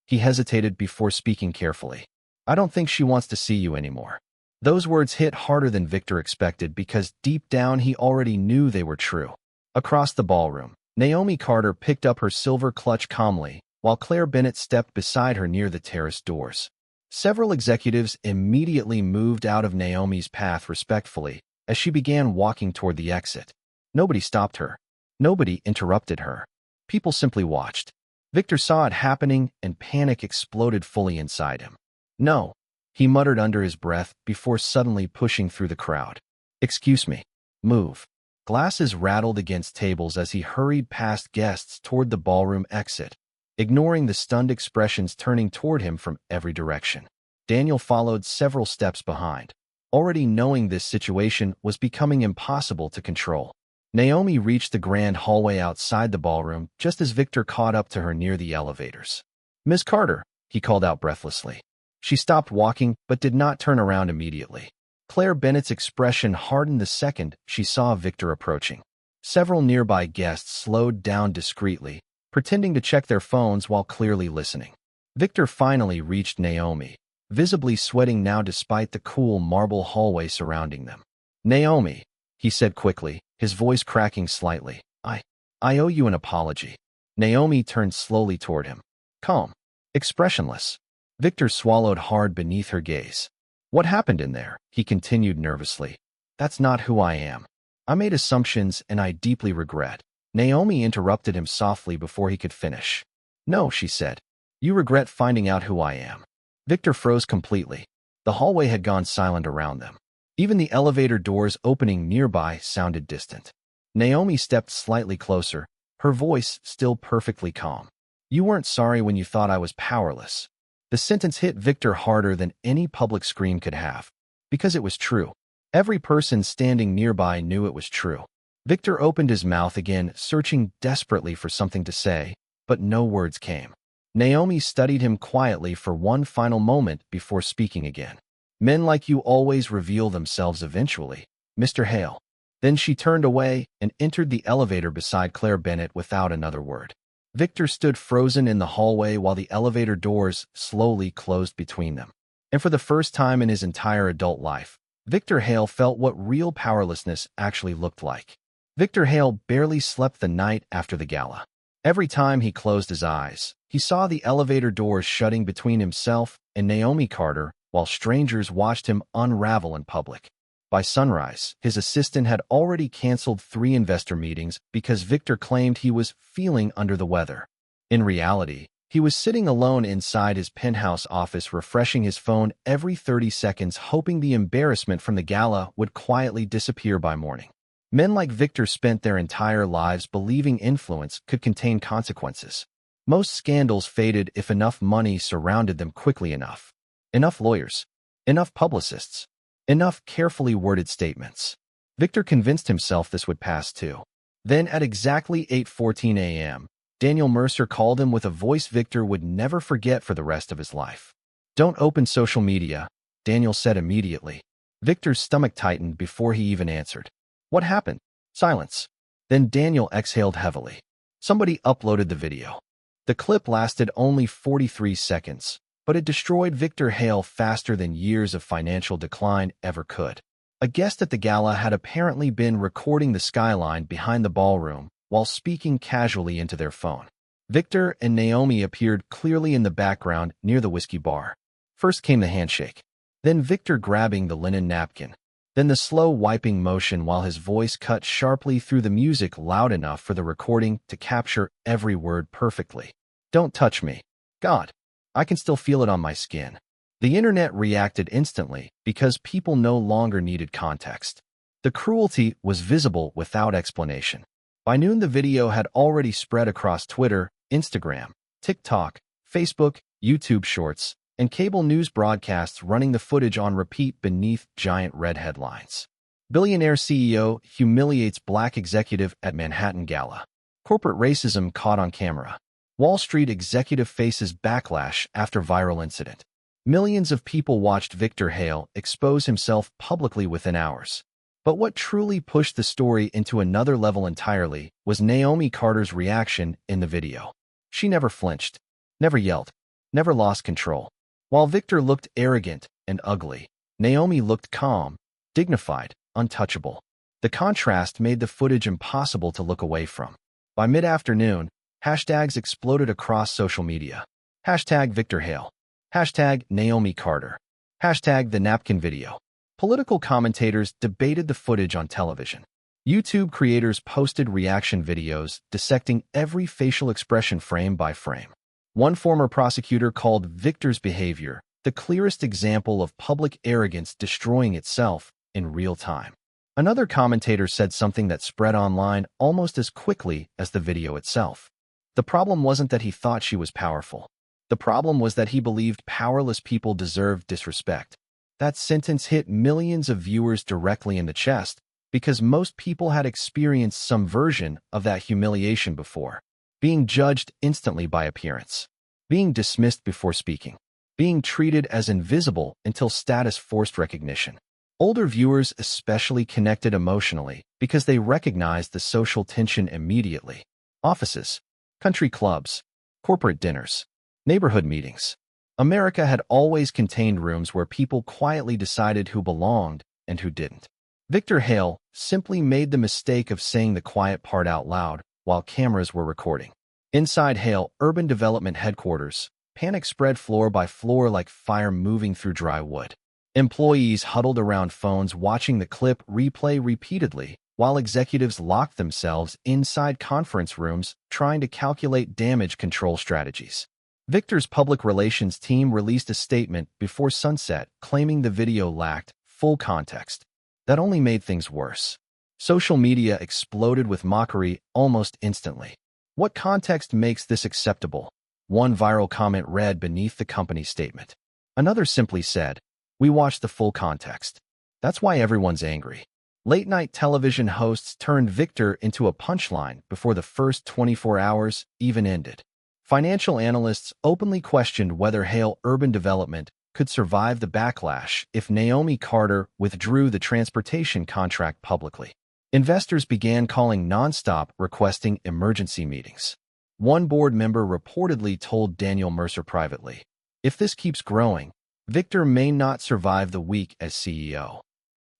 he hesitated before speaking carefully, "I don't think she wants to see you anymore." Those words hit harder than Victor expected because deep down he already knew they were true. Across the ballroom, Naomi Carter picked up her silver clutch calmly, while Claire Bennett stepped beside her near the terrace doors. Several executives immediately moved out of Naomi's path respectfully as she began walking toward the exit. Nobody stopped her. Nobody interrupted her. People simply watched. Victor saw it happening and panic exploded fully inside him. "No," he muttered under his breath before suddenly pushing through the crowd. "Excuse me. Move." Glasses rattled against tables as he hurried past guests toward the ballroom exit, ignoring the stunned expressions turning toward him from every direction. Daniel followed several steps behind, already knowing this situation was becoming impossible to control. Naomi reached the grand hallway outside the ballroom just as Victor caught up to her near the elevators. "Miss Carter," he called out breathlessly. She stopped walking but did not turn around immediately. Claire Bennett's expression hardened the second she saw Victor approaching. Several nearby guests slowed down discreetly, pretending to check their phones while clearly listening. Victor finally reached Naomi, visibly sweating now despite the cool marble hallway surrounding them. "Naomi," he said quickly, his voice cracking slightly. I owe you an apology." Naomi turned slowly toward him, calm, expressionless. Victor swallowed hard beneath her gaze. "What happened in there?" he continued nervously. "That's not who I am. I made assumptions and I deeply regret." Naomi interrupted him softly before he could finish. "No," she said. "You regret finding out who I am." Victor froze completely. The hallway had gone silent around them. Even the elevator doors opening nearby sounded distant. Naomi stepped slightly closer, her voice still perfectly calm. "You weren't sorry when you thought I was powerless." The sentence hit Victor harder than any public scream could have, because it was true. Every person standing nearby knew it was true. Victor opened his mouth again, searching desperately for something to say, but no words came. Naomi studied him quietly for one final moment before speaking again. "Men like you always reveal themselves eventually, Mr. Hale." Then she turned away and entered the elevator beside Claire Bennett without another word. Victor stood frozen in the hallway while the elevator doors slowly closed between them. And for the first time in his entire adult life, Victor Hale felt what real powerlessness actually looked like. Victor Hale barely slept the night after the gala. Every time he closed his eyes, he saw the elevator doors shutting between himself and Naomi Carter while strangers watched him unravel in public. By sunrise, his assistant had already canceled 3 investor meetings because Victor claimed he was feeling under the weather. In reality, he was sitting alone inside his penthouse office refreshing his phone every 30 seconds hoping the embarrassment from the gala would quietly disappear by morning. Men like Victor spent their entire lives believing influence could contain consequences. Most scandals faded if enough money surrounded them quickly enough. Enough lawyers. Enough publicists. Enough carefully worded statements. Victor convinced himself this would pass too. Then at exactly 8:14 a.m., Daniel Mercer called him with a voice Victor would never forget for the rest of his life. "Don't open social media," Daniel said immediately. Victor's stomach tightened before he even answered. "What happened?" Silence. Then Daniel exhaled heavily. Somebody uploaded the video. The clip lasted only 43 seconds. But it destroyed Victor Hale faster than years of financial decline ever could. A guest at the gala had apparently been recording the skyline behind the ballroom while speaking casually into their phone. Victor and Naomi appeared clearly in the background near the whiskey bar. First came the handshake, then Victor grabbing the linen napkin, then the slow wiping motion while his voice cut sharply through the music loud enough for the recording to capture every word perfectly. "Don't touch me. God. I can still feel it on my skin." The internet reacted instantly because people no longer needed context. The cruelty was visible without explanation. By noon, the video had already spread across Twitter, Instagram, TikTok, Facebook, YouTube Shorts, and cable news broadcasts running the footage on repeat beneath giant red headlines. Billionaire CEO humiliates black executive at Manhattan Gala. Corporate racism caught on camera. Wall Street executive faces backlash after viral incident. Millions of people watched Victor Hale expose himself publicly within hours. But what truly pushed the story into another level entirely was Naomi Carter's reaction in the video. She never flinched, never yelled, never lost control. While Victor looked arrogant and ugly, Naomi looked calm, dignified, untouchable. The contrast made the footage impossible to look away from. By mid-afternoon, hashtags exploded across social media. Hashtag Victor Hale. Hashtag Naomi Carter. Hashtag the napkin video. Political commentators debated the footage on television. YouTube creators posted reaction videos dissecting every facial expression frame by frame. One former prosecutor called Victor's behavior the clearest example of public arrogance destroying itself in real time. Another commentator said something that spread online almost as quickly as the video itself. The problem wasn't that he thought she was powerful. The problem was that he believed powerless people deserved disrespect. That sentence hit millions of viewers directly in the chest because most people had experienced some version of that humiliation before. Being judged instantly by appearance, being dismissed before speaking, being treated as invisible until status forced recognition. Older viewers especially connected emotionally because they recognized the social tension immediately. Offices, country clubs, corporate dinners, neighborhood meetings. America had always contained rooms where people quietly decided who belonged and who didn't. Victor Hale simply made the mistake of saying the quiet part out loud while cameras were recording. Inside Hale Urban Development Headquarters, panic spread floor by floor like fire moving through dry wood. Employees huddled around phones watching the clip replay repeatedly, while executives locked themselves inside conference rooms trying to calculate damage control strategies. Victor's public relations team released a statement before sunset claiming the video lacked full context. That only made things worse. Social media exploded with mockery almost instantly. What context makes this acceptable? One viral comment read beneath the company's statement. Another simply said, "We watched the full context. That's why everyone's angry." Late-night television hosts turned Victor into a punchline before the first 24 hours even ended. Financial analysts openly questioned whether Hale Urban Development could survive the backlash if Naomi Carter withdrew the transportation contract publicly. Investors began calling nonstop, requesting emergency meetings. One board member reportedly told Daniel Mercer privately, "If this keeps growing, Victor may not survive the week as CEO."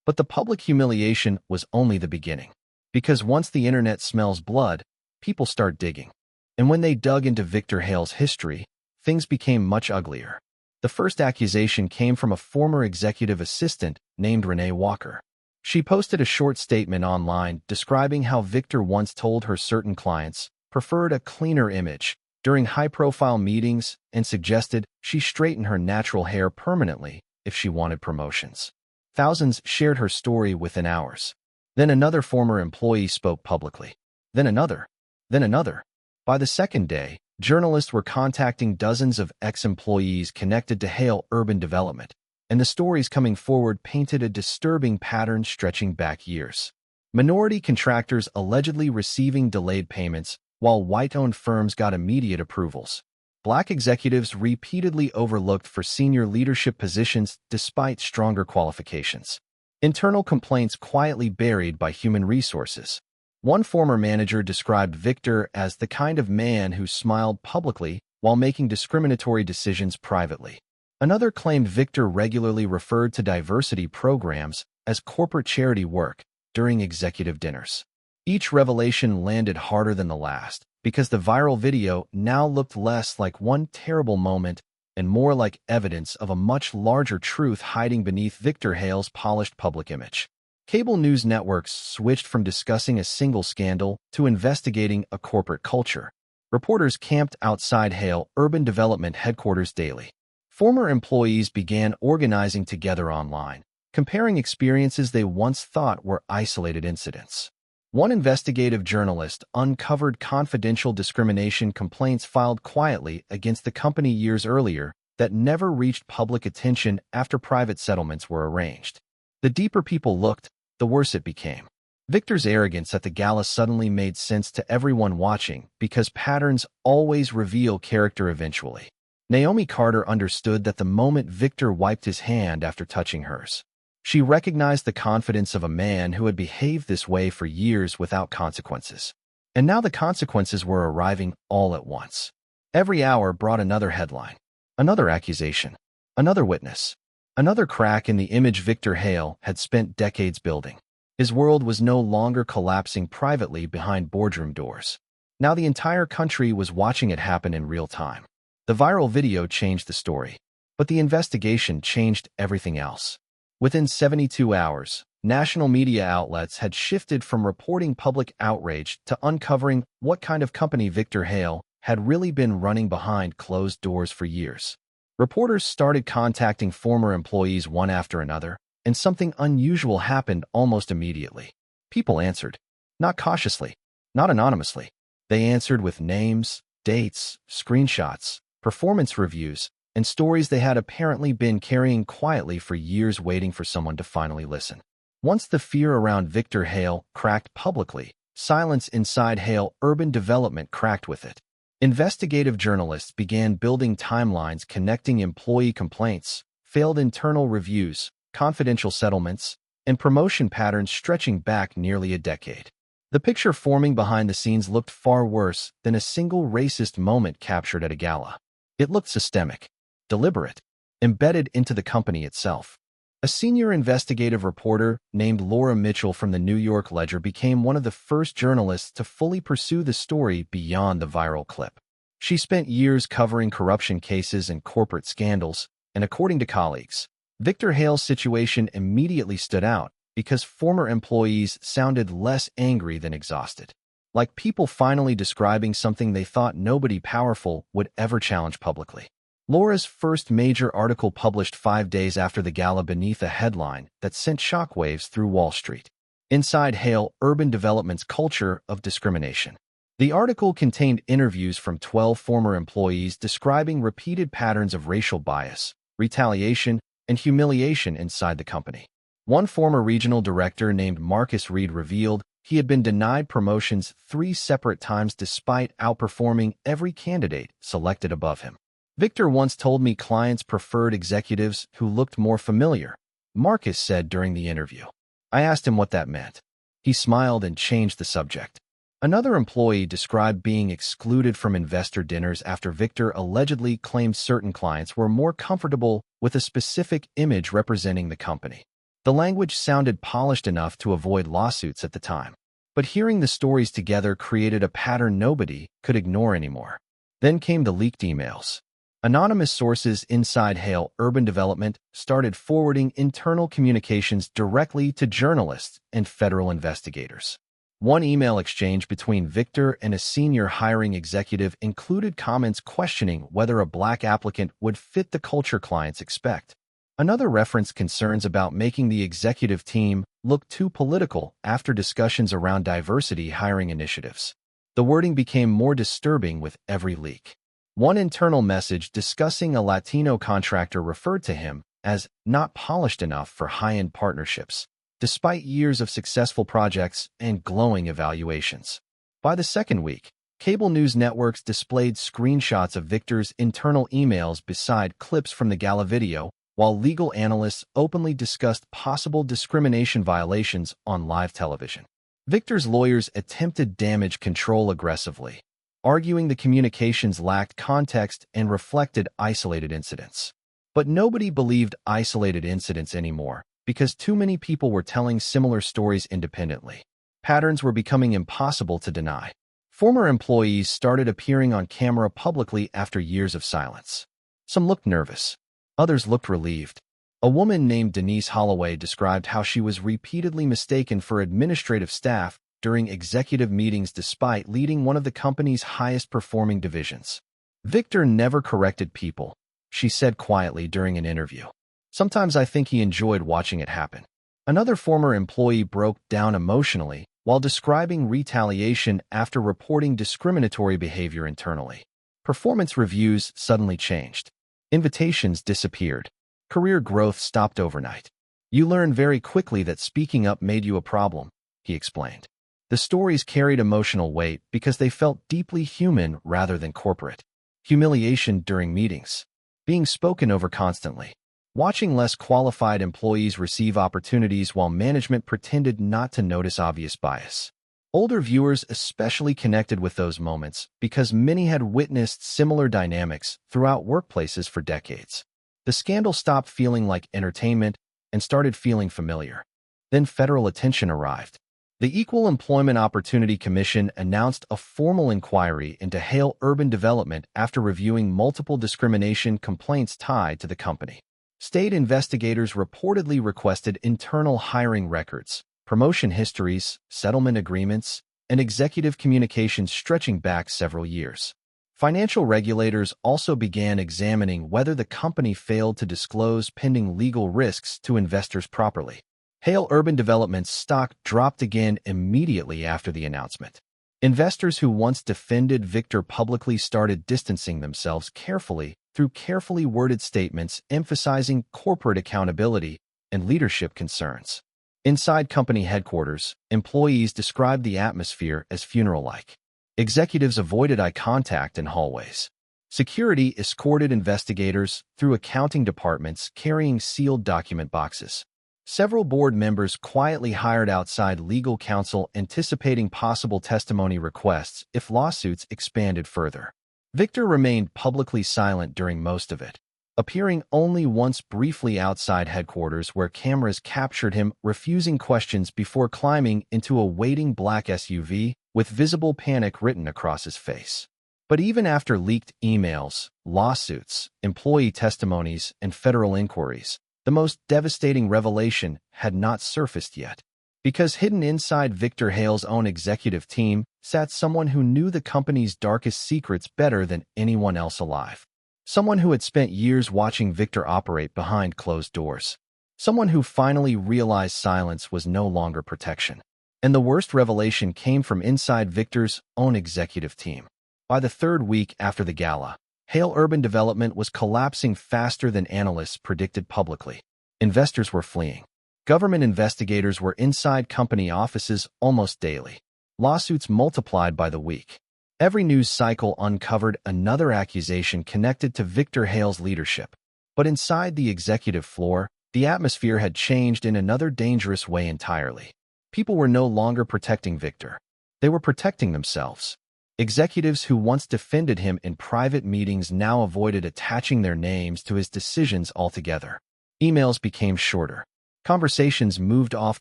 But the public humiliation was only the beginning. Because once the internet smells blood, people start digging. And when they dug into Victor Hale's history, things became much uglier. The first accusation came from a former executive assistant named Renee Walker. She posted a short statement online describing how Victor once told her certain clients preferred a cleaner image during high-profile meetings and suggested she straighten her natural hair permanently if she wanted promotions. Thousands shared her story within hours. Then another former employee spoke publicly. Then another. Then another. By the second day, journalists were contacting dozens of ex-employees connected to Hale Urban Development, and the stories coming forward painted a disturbing pattern stretching back years. Minority contractors allegedly receiving delayed payments, while white-owned firms got immediate approvals. Black executives repeatedly overlooked for senior leadership positions despite stronger qualifications. Internal complaints quietly buried by human resources. One former manager described Victor as the kind of man who smiled publicly while making discriminatory decisions privately. Another claimed Victor regularly referred to diversity programs as corporate charity work during executive dinners. Each revelation landed harder than the last because the viral video now looked less like one terrible moment and more like evidence of a much larger truth hiding beneath Victor Hale's polished public image. Cable news networks switched from discussing a single scandal to investigating a corporate culture. Reporters camped outside Hale Urban Development Headquarters daily. Former employees began organizing together online, comparing experiences they once thought were isolated incidents. One investigative journalist uncovered confidential discrimination complaints filed quietly against the company years earlier that never reached public attention after private settlements were arranged. The deeper people looked, the worse it became. Victor's arrogance at the gala suddenly made sense to everyone watching because patterns always reveal character eventually. Naomi Carter understood that the moment Victor wiped his hand after touching hers. She recognized the confidence of a man who had behaved this way for years without consequences. And now the consequences were arriving all at once. Every hour brought another headline, another accusation, another witness, another crack in the image Victor Hale had spent decades building. His world was no longer collapsing privately behind boardroom doors. Now the entire country was watching it happen in real time. The viral video changed the story, but the investigation changed everything else. Within 72 hours, national media outlets had shifted from reporting public outrage to uncovering what kind of company Victor Hale had really been running behind closed doors for years. Reporters started contacting former employees one after another, and something unusual happened almost immediately. People answered, not cautiously, not anonymously. They answered with names, dates, screenshots, performance reviews, and stories they had apparently been carrying quietly for years, waiting for someone to finally listen. Once the fear around Victor Hale cracked publicly, silence inside Hale Urban Development cracked with it. Investigative journalists began building timelines connecting employee complaints, failed internal reviews, confidential settlements, and promotion patterns stretching back nearly a decade. The picture forming behind the scenes looked far worse than a single racist moment captured at a gala. It looked systemic, deliberate, embedded into the company itself. A senior investigative reporter named Laura Mitchell from the New York Ledger became one of the first journalists to fully pursue the story beyond the viral clip. She spent years covering corruption cases and corporate scandals, and according to colleagues, Victor Hale's situation immediately stood out because former employees sounded less angry than exhausted, like people finally describing something they thought nobody powerful would ever challenge publicly. Laura's first major article published 5 days after the gala beneath a headline that sent shockwaves through Wall Street. Inside Hale Urban Development's Culture of Discrimination. The article contained interviews from 12 former employees describing repeated patterns of racial bias, retaliation, and humiliation inside the company. One former regional director named Marcus Reed revealed he had been denied promotions 3 separate times despite outperforming every candidate selected above him. Victor once told me clients preferred executives who looked more familiar, Marcus said during the interview. I asked him what that meant. He smiled and changed the subject. Another employee described being excluded from investor dinners after Victor allegedly claimed certain clients were more comfortable with a specific image representing the company. The language sounded polished enough to avoid lawsuits at the time, but hearing the stories together created a pattern nobody could ignore anymore. Then came the leaked emails. Anonymous sources inside Hale Urban Development started forwarding internal communications directly to journalists and federal investigators. One email exchange between Victor and a senior hiring executive included comments questioning whether a black applicant would fit the culture clients expect. Another referenced concerns about making the executive team look too political after discussions around diversity hiring initiatives. The wording became more disturbing with every leak. One internal message discussing a Latino contractor referred to him as not polished enough for high-end partnerships, despite years of successful projects and glowing evaluations. By the second week, cable news networks displayed screenshots of Victor's internal emails beside clips from the gala video, while legal analysts openly discussed possible discrimination violations on live television. Victor's lawyers attempted damage control aggressively, arguing the communications lacked context and reflected isolated incidents. But nobody believed isolated incidents anymore because too many people were telling similar stories independently. Patterns were becoming impossible to deny. Former employees started appearing on camera publicly after years of silence. Some looked nervous. Others looked relieved. A woman named Denise Holloway described how she was repeatedly mistaken for administrative staff during executive meetings despite leading one of the company's highest-performing divisions. Victor never corrected people, she said quietly during an interview. Sometimes I think he enjoyed watching it happen. Another former employee broke down emotionally while describing retaliation after reporting discriminatory behavior internally. Performance reviews suddenly changed. Invitations disappeared. Career growth stopped overnight. You learn very quickly that speaking up made you a problem, he explained. The stories carried emotional weight because they felt deeply human rather than corporate. Humiliation during meetings. Being spoken over constantly. Watching less qualified employees receive opportunities while management pretended not to notice obvious bias. Older viewers especially connected with those moments because many had witnessed similar dynamics throughout workplaces for decades. The scandal stopped feeling like entertainment and started feeling familiar. Then federal attention arrived. The Equal Employment Opportunity Commission announced a formal inquiry into Hale Urban Development after reviewing multiple discrimination complaints tied to the company. State investigators reportedly requested internal hiring records, promotion histories, settlement agreements, and executive communications stretching back several years. Financial regulators also began examining whether the company failed to disclose pending legal risks to investors properly. Hale Urban Development's stock dropped again immediately after the announcement. Investors who once defended Victor publicly started distancing themselves carefully through carefully worded statements emphasizing corporate accountability and leadership concerns. Inside company headquarters, employees described the atmosphere as funeral-like. Executives avoided eye contact in hallways. Security escorted investigators through accounting departments carrying sealed document boxes. Several board members quietly hired outside legal counsel anticipating possible testimony requests if lawsuits expanded further. Victor remained publicly silent during most of it, appearing only once briefly outside headquarters where cameras captured him refusing questions before climbing into a waiting black SUV with visible panic written across his face. But even after leaked emails, lawsuits, employee testimonies, and federal inquiries, the most devastating revelation had not surfaced yet. Because hidden inside Victor Hale's own executive team sat someone who knew the company's darkest secrets better than anyone else alive. Someone who had spent years watching Victor operate behind closed doors. Someone who finally realized silence was no longer protection. And the worst revelation came from inside Victor's own executive team. By the third week after the gala, Hale Urban Development was collapsing faster than analysts predicted publicly. Investors were fleeing. Government investigators were inside company offices almost daily. Lawsuits multiplied by the week. Every news cycle uncovered another accusation connected to Victor Hale's leadership. But inside the executive floor, the atmosphere had changed in another dangerous way entirely. People were no longer protecting Victor. They were protecting themselves. Executives who once defended him in private meetings now avoided attaching their names to his decisions altogether. Emails became shorter. Conversations moved off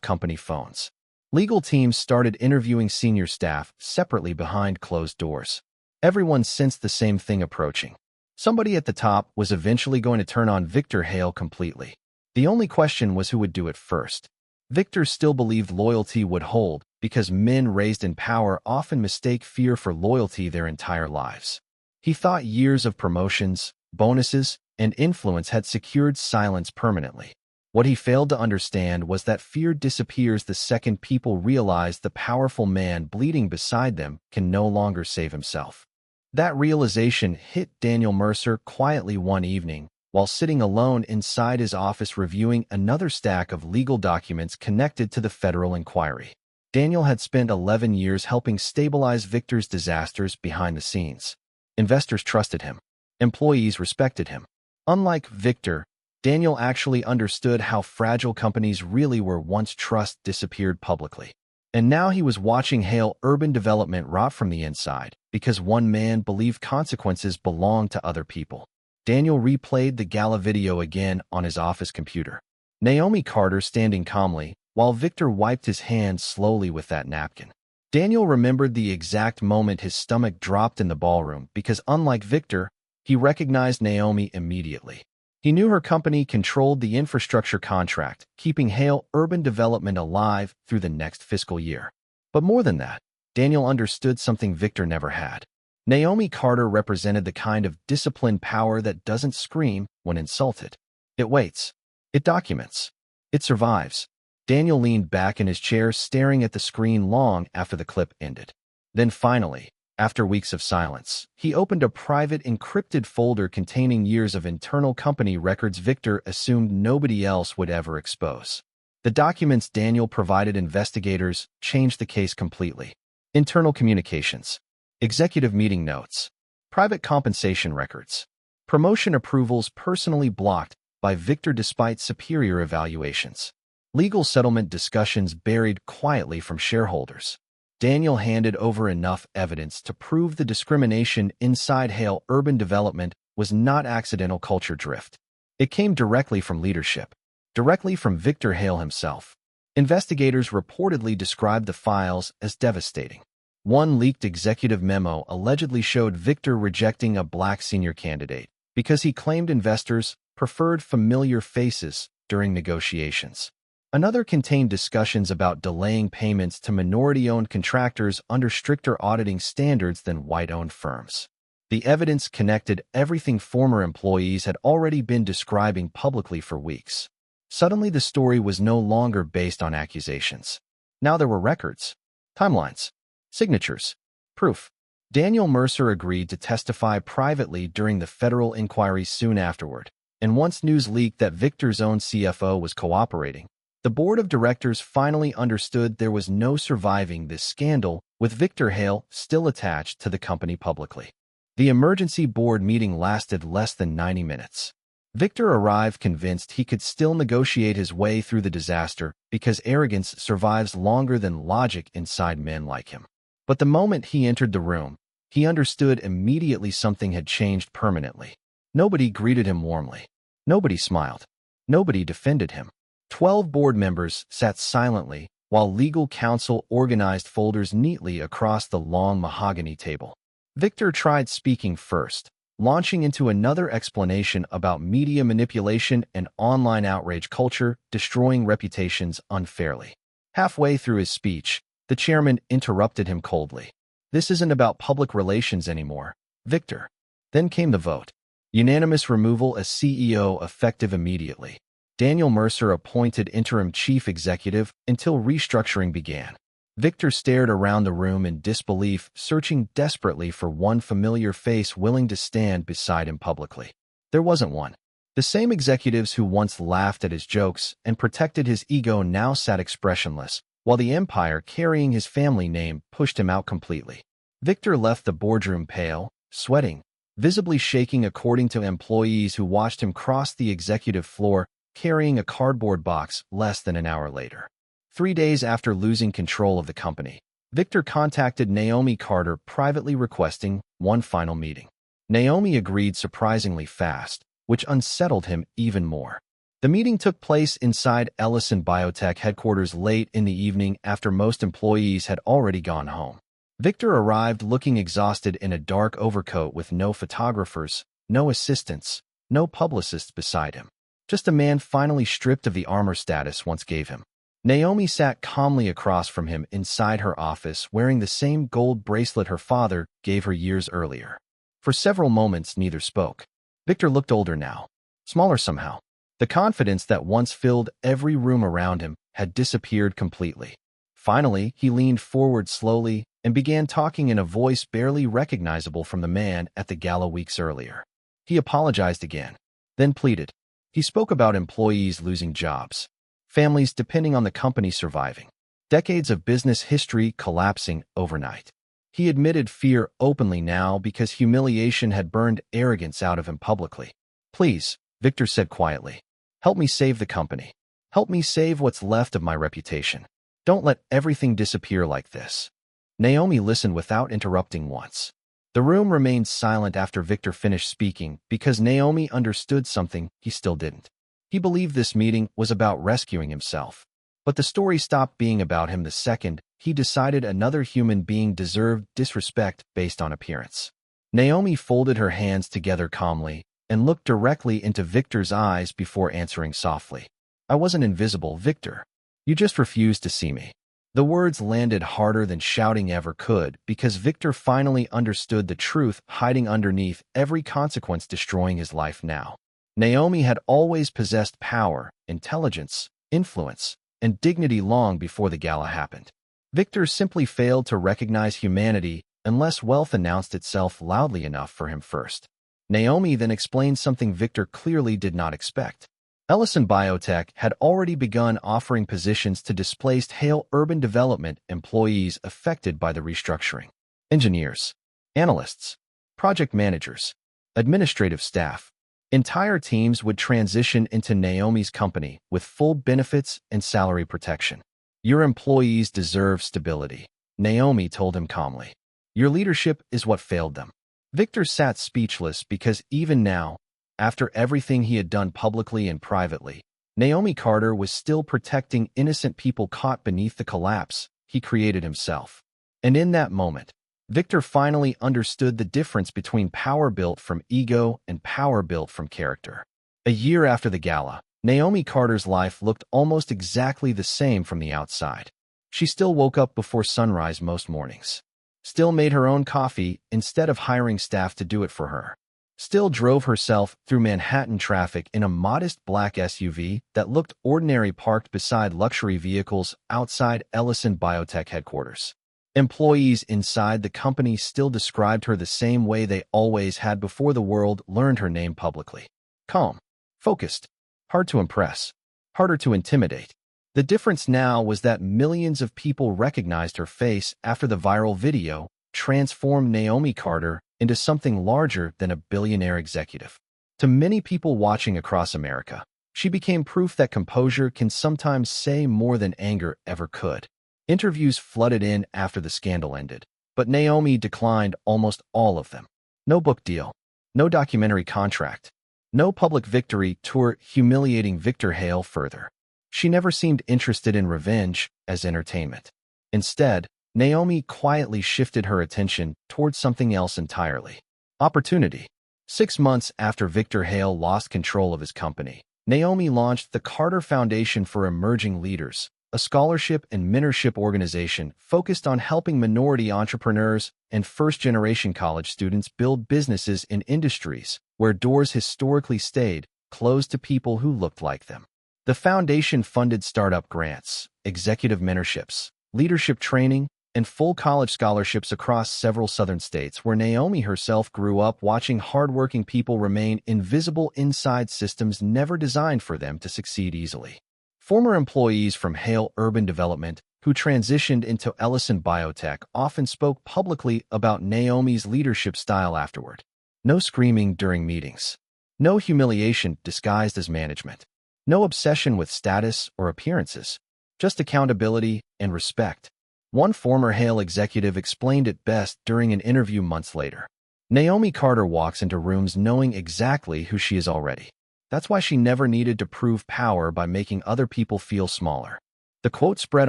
company phones. Legal teams started interviewing senior staff separately behind closed doors. Everyone sensed the same thing approaching. Somebody at the top was eventually going to turn on Victor Hale completely. The only question was who would do it first. Victor still believed loyalty would hold because men raised in power often mistake fear for loyalty their entire lives. He thought years of promotions, bonuses, and influence had secured silence permanently. What he failed to understand was that fear disappears the second people realize the powerful man bleeding beside them can no longer save himself. That realization hit Daniel Mercer quietly one evening while sitting alone inside his office reviewing another stack of legal documents connected to the federal inquiry. Daniel had spent 11 years helping stabilize Victor's disasters behind the scenes. Investors trusted him. Employees respected him. Unlike Victor, Daniel actually understood how fragile companies really were once trust disappeared publicly. And now he was watching Hale Urban Development rot from the inside because one man believed consequences belonged to other people. Daniel replayed the Gala video again on his office computer. Naomi Carter standing calmly, while Victor wiped his hands slowly with that napkin. Daniel remembered the exact moment his stomach dropped in the ballroom because, unlike Victor, he recognized Naomi immediately. He knew her company controlled the infrastructure contract, keeping Hale Urban Development alive through the next fiscal year. But more than that, Daniel understood something Victor never had. Naomi Carter represented the kind of disciplined power that doesn't scream when insulted. It waits. It documents. It survives. Daniel leaned back in his chair, staring at the screen long after the clip ended. Then finally, after weeks of silence, he opened a private encrypted folder containing years of internal company records Victor assumed nobody else would ever expose. The documents Daniel provided investigators changed the case completely. Internal communications. Executive meeting notes. Private compensation records. Promotion approvals personally blocked by Victor despite superior evaluations. Legal settlement discussions buried quietly from shareholders. Daniel handed over enough evidence to prove the discrimination inside Hale Urban Development was not accidental culture drift. It came directly from leadership, directly from Victor Hale himself. Investigators reportedly described the files as devastating. One leaked executive memo allegedly showed Victor rejecting a black senior candidate because he claimed investors preferred familiar faces during negotiations. Another contained discussions about delaying payments to minority-owned contractors under stricter auditing standards than white-owned firms. The evidence connected everything former employees had already been describing publicly for weeks. Suddenly, the story was no longer based on accusations. Now there were records, timelines, signatures, Proof. Daniel Mercer agreed to testify privately during the federal inquiry soon afterward, and once news leaked that Victor's own CFO was cooperating, the board of directors finally understood there was no surviving this scandal, with Victor Hale still attached to the company publicly. The emergency board meeting lasted less than 90 minutes. Victor arrived convinced he could still negotiate his way through the disaster because arrogance survives longer than logic inside men like him. But the moment he entered the room, he understood immediately something had changed permanently. Nobody greeted him warmly. Nobody smiled. Nobody defended him. 12 board members sat silently while legal counsel organized folders neatly across the long mahogany table. Victor tried speaking first, launching into another explanation about media manipulation and online outrage culture destroying reputations unfairly. Halfway through his speech, the chairman interrupted him coldly. "This isn't about public relations anymore, Victor." Then came the vote. Unanimous removal as CEO effective immediately. Daniel Mercer appointed interim chief executive until restructuring began. Victor stared around the room in disbelief, searching desperately for one familiar face willing to stand beside him publicly. There wasn't one. The same executives who once laughed at his jokes and protected his ego now sat expressionless, while the empire carrying his family name pushed him out completely. Victor left the boardroom pale, sweating, visibly shaking according to employees who watched him cross the executive floor, carrying a cardboard box less than an hour later. 3 days after losing control of the company, Victor contacted Naomi Carter privately requesting one final meeting. Naomi agreed surprisingly fast, which unsettled him even more. The meeting took place inside Ellison Biotech headquarters late in the evening after most employees had already gone home. Victor arrived looking exhausted in a dark overcoat with no photographers, no assistants, no publicists beside him. Just a man finally stripped of the armor status once gave him. Naomi sat calmly across from him inside her office wearing the same gold bracelet her father gave her years earlier. For several moments, neither spoke. Victor looked older now, smaller somehow. The confidence that once filled every room around him had disappeared completely. Finally, he leaned forward slowly and began talking in a voice barely recognizable from the man at the Gala weeks earlier. He apologized again, then pleaded. He spoke about employees losing jobs, families depending on the company surviving, decades of business history collapsing overnight. He admitted fear openly now because humiliation had burned arrogance out of him publicly. "Please," Victor said quietly, "help me save the company. Help me save what's left of my reputation. Don't let everything disappear like this." Naomi listened without interrupting once. The room remained silent after Victor finished speaking because Naomi understood something he still didn't. He believed this meeting was about rescuing himself. But the story stopped being about him the second he decided another human being deserved disrespect based on appearance. Naomi folded her hands together calmly and looked directly into Victor's eyes before answering softly. "I wasn't invisible, Victor. You just refused to see me." The words landed harder than shouting ever could because Victor finally understood the truth hiding underneath every consequence destroying his life now. Naomi had always possessed power, intelligence, influence, and dignity long before the Gala happened. Victor simply failed to recognize humanity unless wealth announced itself loudly enough for him first. Naomi then explained something Victor clearly did not expect. Ellison Biotech had already begun offering positions to displaced Hale urban development employees affected by the restructuring. Engineers, analysts, project managers, administrative staff. Entire teams would transition into Naomi's company with full benefits and salary protection. "Your employees deserve stability," Naomi told him calmly. "Your leadership is what failed them." Victor sat speechless because even now, after everything he had done publicly and privately, Naomi Carter was still protecting innocent people caught beneath the collapse he created himself. And in that moment, Victor finally understood the difference between power built from ego and power built from character. A year after the Gala, Naomi Carter's life looked almost exactly the same from the outside. She still woke up before sunrise most mornings, still made her own coffee instead of hiring staff to do it for her, still drove herself through Manhattan traffic in a modest black SUV that looked ordinary parked beside luxury vehicles outside Ellison Biotech headquarters. Employees inside the company still described her the same way they always had before the world learned her name publicly. Calm, focused, hard to impress, harder to intimidate. The difference now was that millions of people recognized her face after the viral video transformed Naomi Carter into something larger than a billionaire executive. To many people watching across America, she became proof that composure can sometimes say more than anger ever could. Interviews flooded in after the scandal ended, but Naomi declined almost all of them. No book deal, no documentary contract, no public victory tour humiliating Victor Hale further. She never seemed interested in revenge as entertainment. Instead, Naomi quietly shifted her attention towards something else entirely. Opportunity. 6 months after Victor Hale lost control of his company, Naomi launched the Carter Foundation for Emerging Leaders, a scholarship and mentorship organization focused on helping minority entrepreneurs and first-generation college students build businesses in industries where doors historically stayed closed to people who looked like them. The foundation funded startup grants, executive mentorships, leadership training, and full college scholarships across several southern states where Naomi herself grew up watching hardworking people remain invisible inside systems never designed for them to succeed easily. Former employees from Hale Urban Development, who transitioned into Ellison Biotech, often spoke publicly about Naomi's leadership style afterward. No screaming during meetings. No humiliation disguised as management. No obsession with status or appearances. Just accountability and respect. One former Hale executive explained it best during an interview months later. Naomi Carter walks into rooms knowing exactly who she is already. That's why she never needed to prove power by making other people feel smaller. The quote spread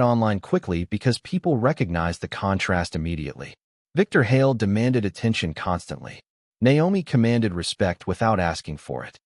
online quickly because people recognized the contrast immediately. Victor Hale demanded attention constantly. Naomi commanded respect without asking for it.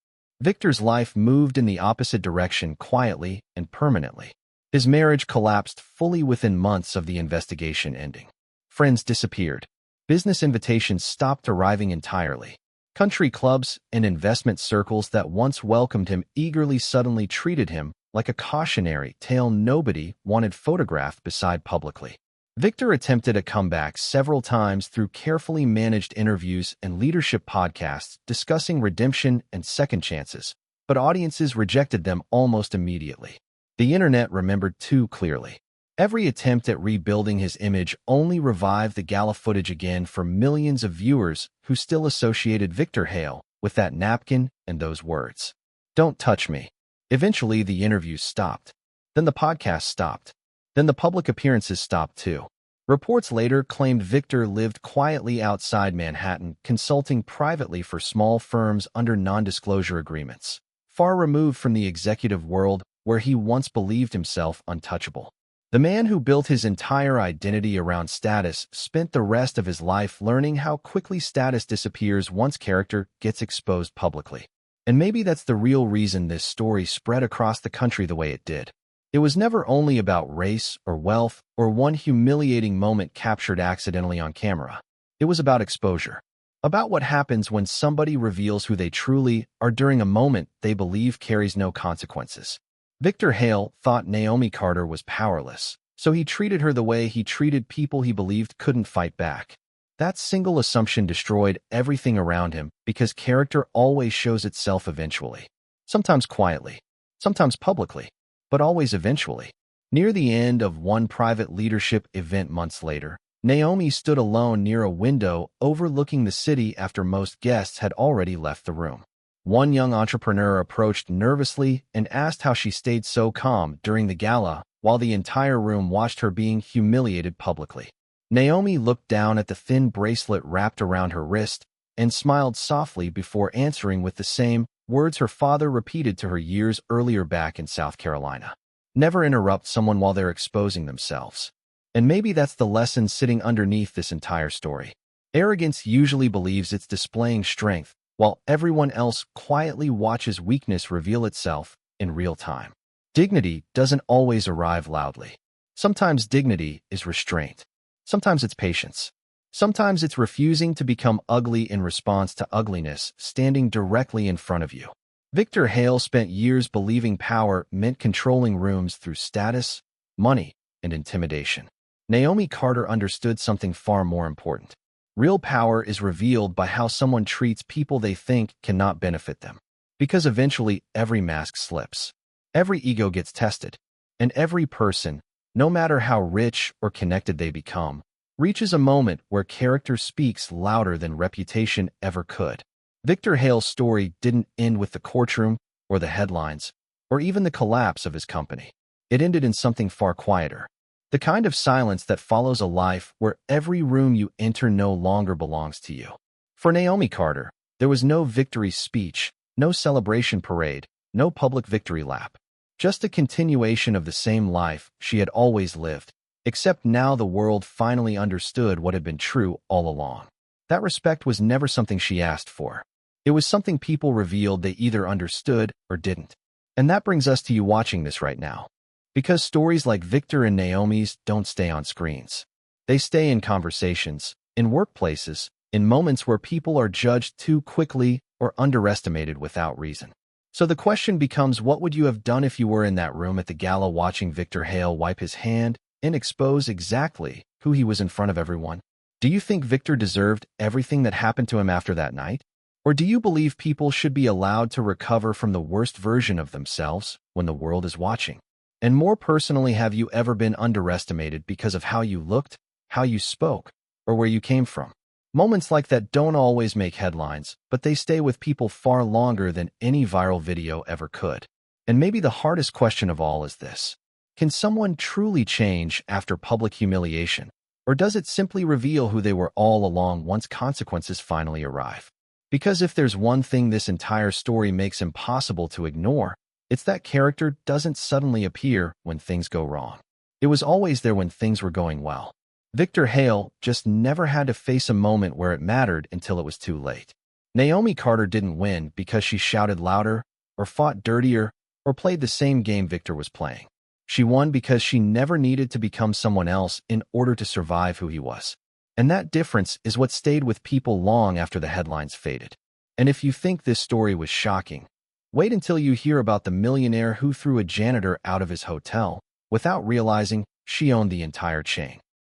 Victor's life moved in the opposite direction quietly and permanently. His marriage collapsed fully within months of the investigation ending. Friends disappeared. Business invitations stopped arriving entirely. Country clubs and investment circles that once welcomed him eagerly suddenly treated him like a cautionary tale nobody wanted photographed beside publicly. Victor attempted a comeback several times through carefully managed interviews and leadership podcasts discussing redemption and second chances, but audiences rejected them almost immediately. The internet remembered too clearly. Every attempt at rebuilding his image only revived the Gala footage again for millions of viewers who still associated Victor Hale with that napkin and those words. Don't touch me. Eventually, the interviews stopped. Then the podcast stopped. Then the public appearances stopped too. Reports later claimed Victor lived quietly outside Manhattan, consulting privately for small firms under non-disclosure agreements, far removed from the executive world where he once believed himself untouchable. The man who built his entire identity around status spent the rest of his life learning how quickly status disappears once character gets exposed publicly. And maybe that's the real reason this story spread across the country the way it did. It was never only about race or wealth or one humiliating moment captured accidentally on camera. It was about exposure. About what happens when somebody reveals who they truly are during a moment they believe carries no consequences. Victor Hale thought Naomi Carter was powerless, so he treated her the way he treated people he believed couldn't fight back. That single assumption destroyed everything around him because character always shows itself eventually. Sometimes quietly, sometimes publicly, but always eventually. Near the end of one private leadership event months later, Naomi stood alone near a window overlooking the city after most guests had already left the room. One young entrepreneur approached nervously and asked how she stayed so calm during the gala while the entire room watched her being humiliated publicly. Naomi looked down at the thin bracelet wrapped around her wrist and smiled softly before answering with the same words her father repeated to her years earlier back in South Carolina. Never interrupt someone while they're exposing themselves. And maybe that's the lesson sitting underneath this entire story. Arrogance usually believes it's displaying strength, while everyone else quietly watches weakness reveal itself in real time. Dignity doesn't always arrive loudly. Sometimes dignity is restraint. Sometimes it's patience. Sometimes it's refusing to become ugly in response to ugliness standing directly in front of you. Victor Hale spent years believing power meant controlling rooms through status, money, and intimidation. Naomi Carter understood something far more important. Real power is revealed by how someone treats people they think cannot benefit them. Because eventually every mask slips. Every ego gets tested. And every person, no matter how rich or connected they become, reaches a moment where character speaks louder than reputation ever could. Victor Hale's story didn't end with the courtroom or the headlines, or even the collapse of his company. It ended in something far quieter. The kind of silence that follows a life where every room you enter no longer belongs to you. For Naomi Carter, there was no victory speech, no celebration parade, no public victory lap. Just a continuation of the same life she had always lived, except now the world finally understood what had been true all along. That respect was never something she asked for. It was something people revealed they either understood or didn't. And that brings us to you watching this right now. Because stories like Victor and Naomi's don't stay on screens. They stay in conversations, in workplaces, in moments where people are judged too quickly or underestimated without reason. So the question becomes, what would you have done if you were in that room at the gala watching Victor Hale wipe his hand and expose exactly who he was in front of everyone? Do you think Victor deserved everything that happened to him after that night? Or do you believe people should be allowed to recover from the worst version of themselves when the world is watching? And more personally, have you ever been underestimated because of how you looked, how you spoke, or where you came from? Moments like that don't always make headlines, but they stay with people far longer than any viral video ever could. And maybe the hardest question of all is this: can someone truly change after public humiliation? Or does it simply reveal who they were all along once consequences finally arrive? Because if there's one thing this entire story makes impossible to ignore, it's that character doesn't suddenly appear when things go wrong. It was always there when things were going well. Victor Hale just never had to face a moment where it mattered until it was too late. Naomi Carter didn't win because she shouted louder, or fought dirtier, or played the same game Victor was playing. She won because she never needed to become someone else in order to survive who he was. And that difference is what stayed with people long after the headlines faded. And if you think this story was shocking, wait until you hear about the millionaire who threw a janitor out of his hotel without realizing she owned the entire chain.